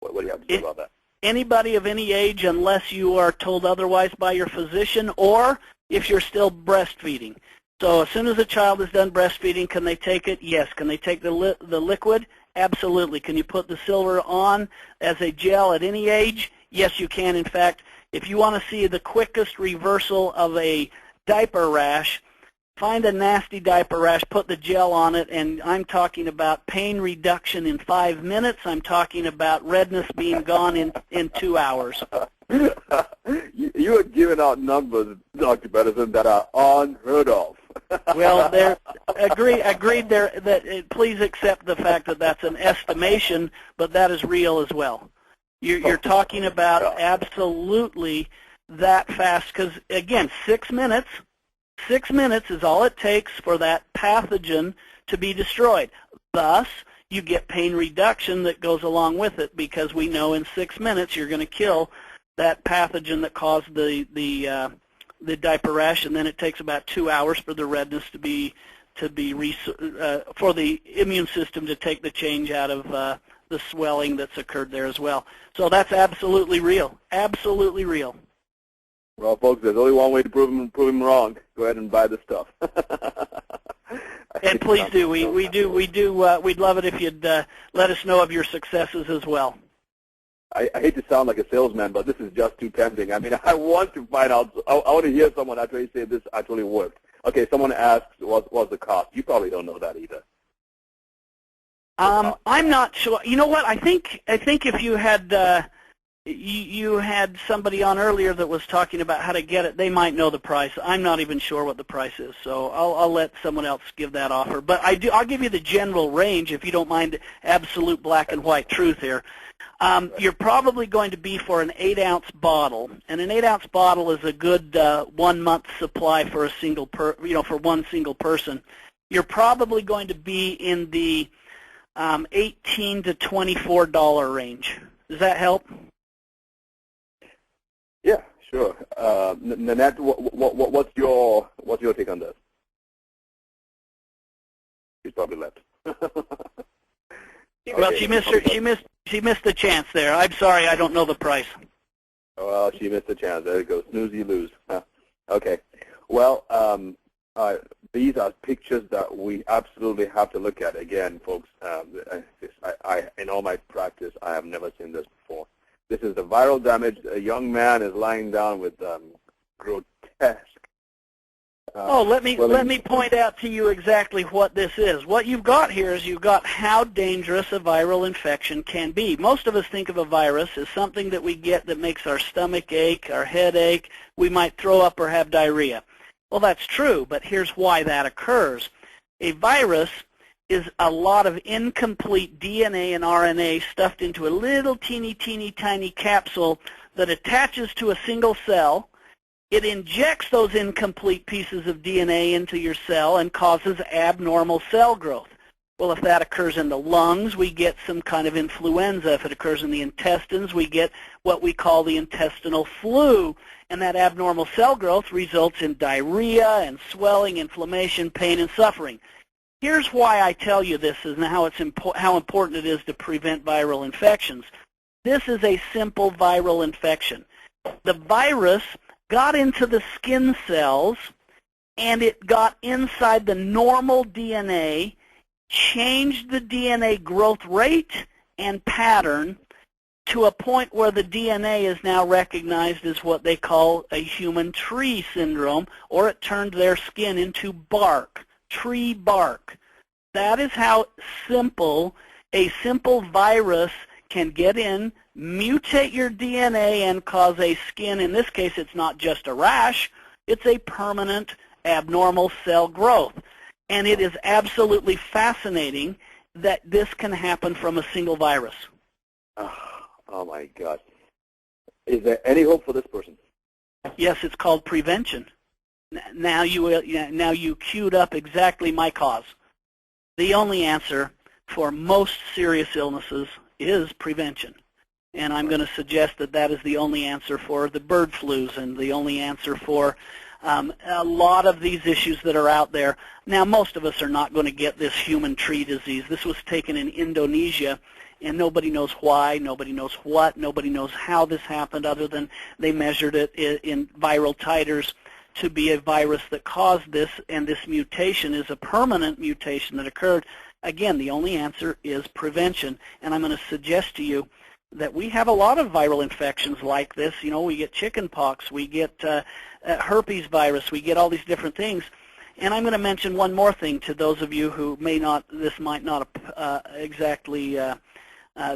what do you have to say about that? Anybody of any age, unless you are told otherwise by your physician, or if you're still breastfeeding. So as soon as a child is done breastfeeding, can they take it? Yes. Can they take the liquid? Absolutely. Can you put the silver on as a gel at any age? Yes, you can. In fact, if you want to see the quickest reversal of a diaper rash, find a nasty diaper rash, put the gel on it, and I'm talking about pain reduction in 5 minutes. I'm talking about redness being gone in 2 hours. You are giving out numbers, Dr. Pedersen, that are unheard of. Well, agreed there. Please accept the fact that that's an estimation, but that is real as well. You're talking about absolutely that fast, because again, 6 minutes. 6 minutes is all it takes for that pathogen to be destroyed. Thus, you get pain reduction that goes along with it, because we know in 6 minutes you're going to kill that pathogen that caused the diaper rash, and then it takes about 2 hours for the redness for the immune system to take the change out of the swelling that's occurred there as well. So that's absolutely real. Absolutely real. Well, folks, there's only one way to prove him wrong. Go ahead and buy the stuff. And please do. We'd love it if you'd let us know of your successes as well. I hate to sound like a salesman, but this is just too tempting. I mean, I want to find out. I want to hear someone actually say this actually worked. Okay, someone asks, what's the cost? You probably don't know that either. I'm not sure. You know what? I think if you had you had somebody on earlier that was talking about how to get it, they might know the price. I'm not even sure what the price is, so I'll let someone else give that offer. But I'll give you the general range if you don't mind absolute black and white truth here. You're probably going to be for an 8-ounce bottle, and an 8-ounce bottle is a good 1 month supply for for one single person. You're probably going to be in the $18 to $24 range. Does that help? Yeah, sure. Nanette, what's your take on this? She's probably left. Well, okay. She missed the chance there. I'm sorry, I don't know the price. Well, she missed the chance. There you go. Snooze, you lose. Okay. Well, these are pictures that we absolutely have to look at. Again, folks, in all my practice, I have never seen this before. This is the viral damage. A young man is lying down with grotesque. Let me point out to you exactly what this is. What you've got here is you've got how dangerous a viral infection can be. Most of us think of a virus as something that we get that makes our stomach ache, our head ache, we might throw up or have diarrhea. Well, that's true, but here's why that occurs. A virus is a lot of incomplete DNA and RNA stuffed into a little teeny tiny capsule that attaches to a single cell. It injects those incomplete pieces of DNA into your cell and causes abnormal cell growth. Well, if that occurs in the lungs, we get some kind of influenza. If it occurs in the intestines, we get what we call the intestinal flu. And that abnormal cell growth results in diarrhea and swelling, inflammation, pain, and suffering. Here's why I tell you this and how important it is to prevent viral infections. This is a simple viral infection. The virus got into the skin cells, and it got inside the normal DNA, changed the DNA growth rate and pattern to a point where the DNA is now recognized as what they call a human tree syndrome, or it turned their skin into bark, tree bark. That is how simple a simple virus can get in, mutate your DNA, and cause a skin. In this case, it's not just a rash. It's a permanent abnormal cell growth. And it is absolutely fascinating that this can happen from a single virus. Oh my God. Is there any hope for this person? Yes, it's called prevention. Now you queued up exactly my cause. The only answer for most serious illnesses is prevention. And I'm going to suggest that that is the only answer for the bird flus and the only answer for a lot of these issues that are out there. Now, most of us are not going to get this human tree disease. This was taken in Indonesia, and nobody knows why, nobody knows what, nobody knows how this happened other than they measured it in viral titers to be a virus that caused this, and this mutation is a permanent mutation that occurred. Again, the only answer is prevention, and I'm going to suggest to you that we have a lot of viral infections like this. You know, we get chicken pox, we get herpes virus, we get all these different things. And I'm going to mention one more thing to those of you who may not, this might not exactly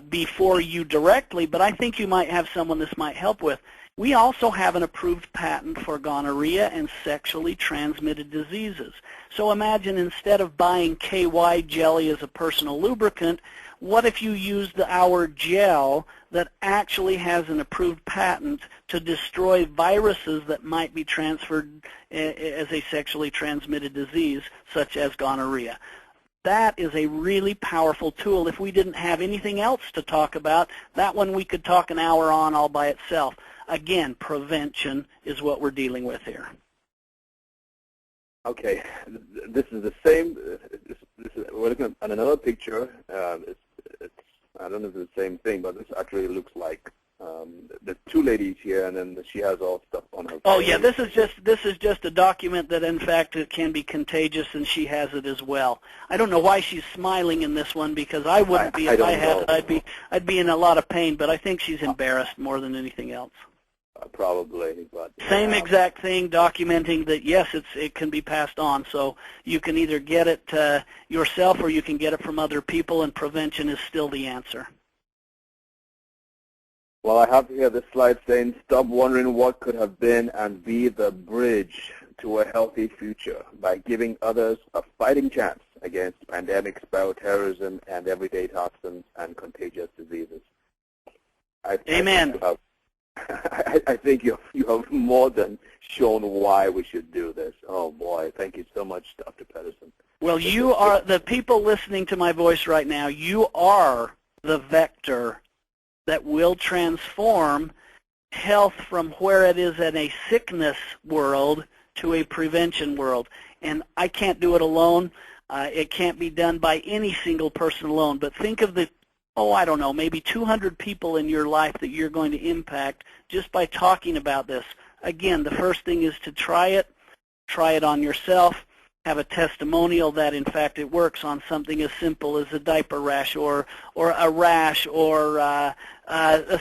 be for you directly, but I think you might have someone this might help with. We also have an approved patent for gonorrhea and sexually transmitted diseases. So imagine instead of buying KY jelly as a personal lubricant, what if you used our gel that actually has an approved patent to destroy viruses that might be transferred as a sexually transmitted disease, such as gonorrhea? That is a really powerful tool. If we didn't have anything else to talk about, that one we could talk an hour on all by itself. Again, prevention is what we're dealing with here. Okay, this is the same. We're looking at another picture. I don't know if it's the same thing, but this actually looks like the two ladies here, and then she has all stuff on her. Oh yeah, this is just a document that in fact it can be contagious, and she has it as well. I don't know why she's smiling in this one, because I wouldn't be if I had it. I'd be in a lot of pain, but I think she's embarrassed more than anything else. Probably, but same exact thing, documenting that yes, it can be passed on. So you can either get it yourself, or you can get it from other people, and prevention is still the answer. Well, I have here this slide saying, "Stop wondering what could have been and be the bridge to a healthy future by giving others a fighting chance against pandemics, bioterrorism, and everyday toxins and contagious diseases." Amen. I think you have more than shown why we should do this. Oh boy, thank you so much, Dr. Pedersen. Well, you are the people listening to my voice right now. You are the vector that will transform health from where it is in a sickness world to a prevention world. And I can't do it alone. It can't be done by any single person alone. But think of the I don't know, maybe 200 people in your life that you're going to impact just by talking about this. Again, the first thing is to try it on yourself, have a testimonial that in fact it works on something as simple as a diaper rash or a rash or a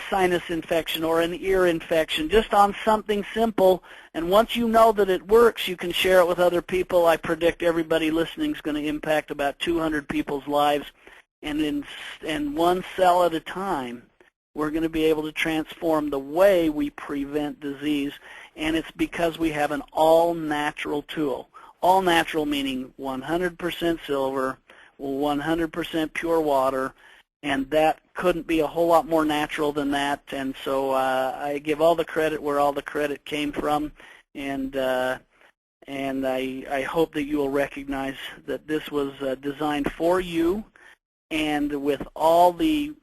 sinus infection or an ear infection, just on something simple. And once you know that it works, you can share it with other people. I predict everybody listening is going to impact about 200 people's lives. And in one cell at a time, we're going to be able to transform the way we prevent disease. And it's because we have an all-natural tool. All natural meaning 100% silver, 100% pure water, and that couldn't be a whole lot more natural than that. And so I give all the credit where all the credit came from, and I hope that you will recognize that this was designed for you, and with all the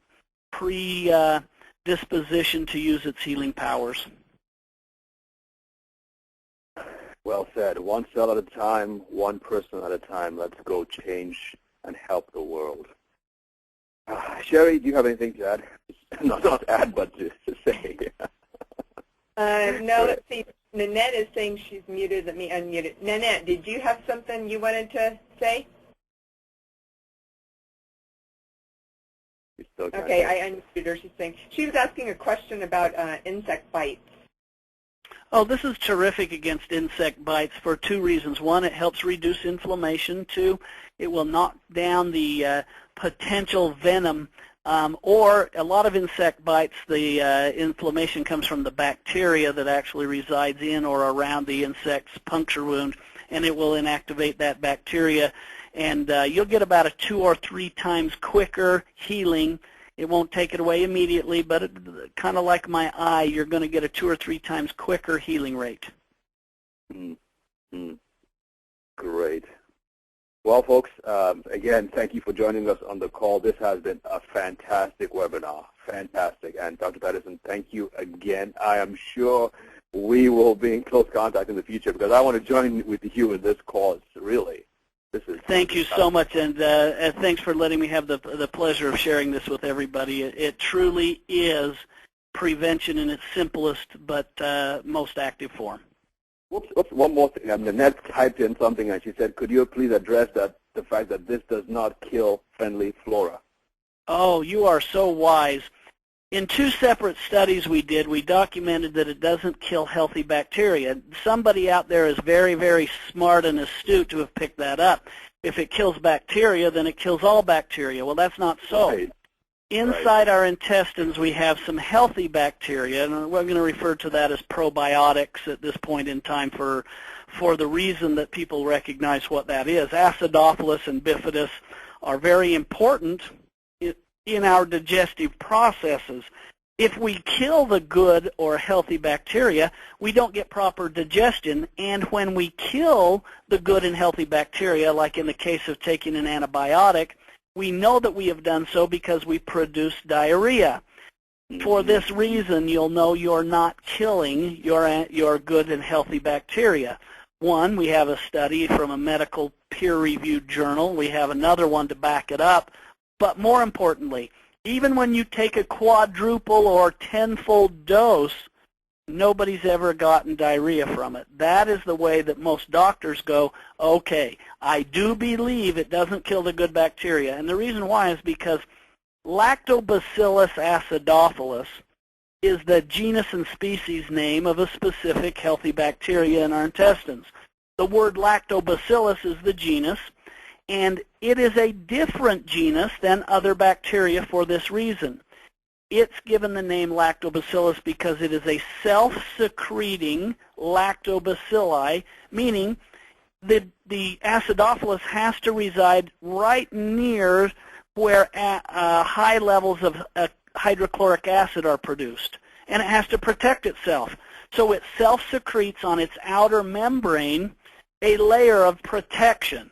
predisposition to use its healing powers. Well said. One cell at a time, one person at a time. Let's go change and help the world. Sherry, do you have anything to add? Not add, but to say. No, let's see. Nanette is saying she's muted. Let me unmute it. Nanette, did you have something you wanted to say? Okay, I unmuted her. She's saying she was asking a question about insect bites. Oh, this is terrific against insect bites for two reasons. One, it helps reduce inflammation. Two, it will knock down the potential venom. Or a lot of insect bites, the inflammation comes from the bacteria that actually resides in or around the insect's puncture wound, and it will inactivate that bacteria. And you'll get about a 2 or 3 times quicker healing. It won't take it away immediately, but kind of like my eye, you're going to get a 2 or 3 times quicker healing rate. Great. Well, folks, again, thank you for joining us on the call. This has been a fantastic webinar, fantastic. And Dr. Pedersen, thank you again. I am sure we will be in close contact in the future because I want to join with you in this cause, really. Thank you so much, and thanks for letting me have the pleasure of sharing this with everybody. It truly is prevention in its simplest but most active form. Whoops, one more thing. Nanette typed in something, and she said, could you please address the fact that this does not kill friendly flora? Oh, you are so wise. In 2 separate studies we did, we documented that it doesn't kill healthy bacteria. Somebody out there is very, very smart and astute to have picked that up. If it kills bacteria, then it kills all bacteria. Well, that's not so. Right. Inside our intestines, we have some healthy bacteria, and we're going to refer to that as probiotics at this point in time for the reason that people recognize what that is. Acidophilus and bifidus are very important in our digestive processes. If we kill the good or healthy bacteria, we don't get proper digestion, and when we kill the good and healthy bacteria, like in the case of taking an antibiotic, we know that we have done so because we produce diarrhea. For this reason, you'll know you're not killing your good and healthy bacteria. One, we have a study from a medical peer-reviewed journal. We have another one to back it up. But more importantly, even when you take a quadruple or 10-fold dose, nobody's ever gotten diarrhea from it. That is the way that most doctors go, okay, I do believe it doesn't kill the good bacteria. And the reason why is because Lactobacillus acidophilus is the genus and species name of a specific healthy bacteria in our intestines. The word lactobacillus is the genus, and it is a different genus than other bacteria for this reason. It's given the name lactobacillus because it is a self-secreting lactobacilli, meaning the acidophilus has to reside right near where high levels of hydrochloric acid are produced, and it has to protect itself. So it self-secretes on its outer membrane a layer of protection.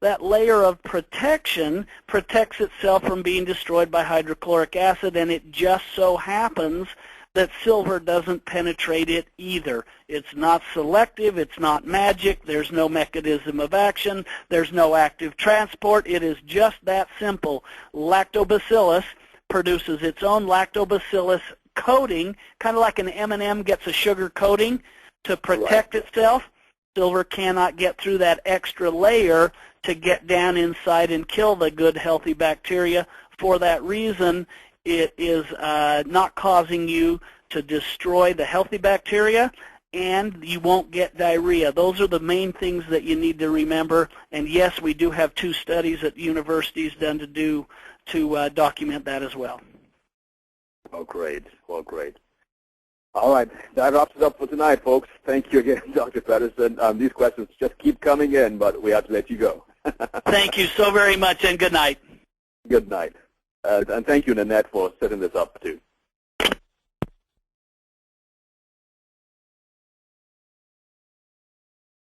That layer of protection protects itself from being destroyed by hydrochloric acid, and it just so happens that silver doesn't penetrate it either. It's not selective, it's not magic, there's no mechanism of action, there's no active transport. It is just that simple. Lactobacillus produces its own lactobacillus coating, kind of like an M&M gets a sugar coating to protect itself. Silver cannot get through that extra layer to get down inside and kill the good, healthy bacteria. For that reason, it is not causing you to destroy the healthy bacteria, and you won't get diarrhea. Those are the main things that you need to remember. And yes, we do have 2 studies at universities done to document that as well. Oh, great. Well, great. All right. That wraps it up for tonight, folks. Thank you again, Dr. Pedersen. These questions just keep coming in, but we have to let you go. Thank you so very much, and good night. Good night. And thank you, Nanette, for setting this up, too.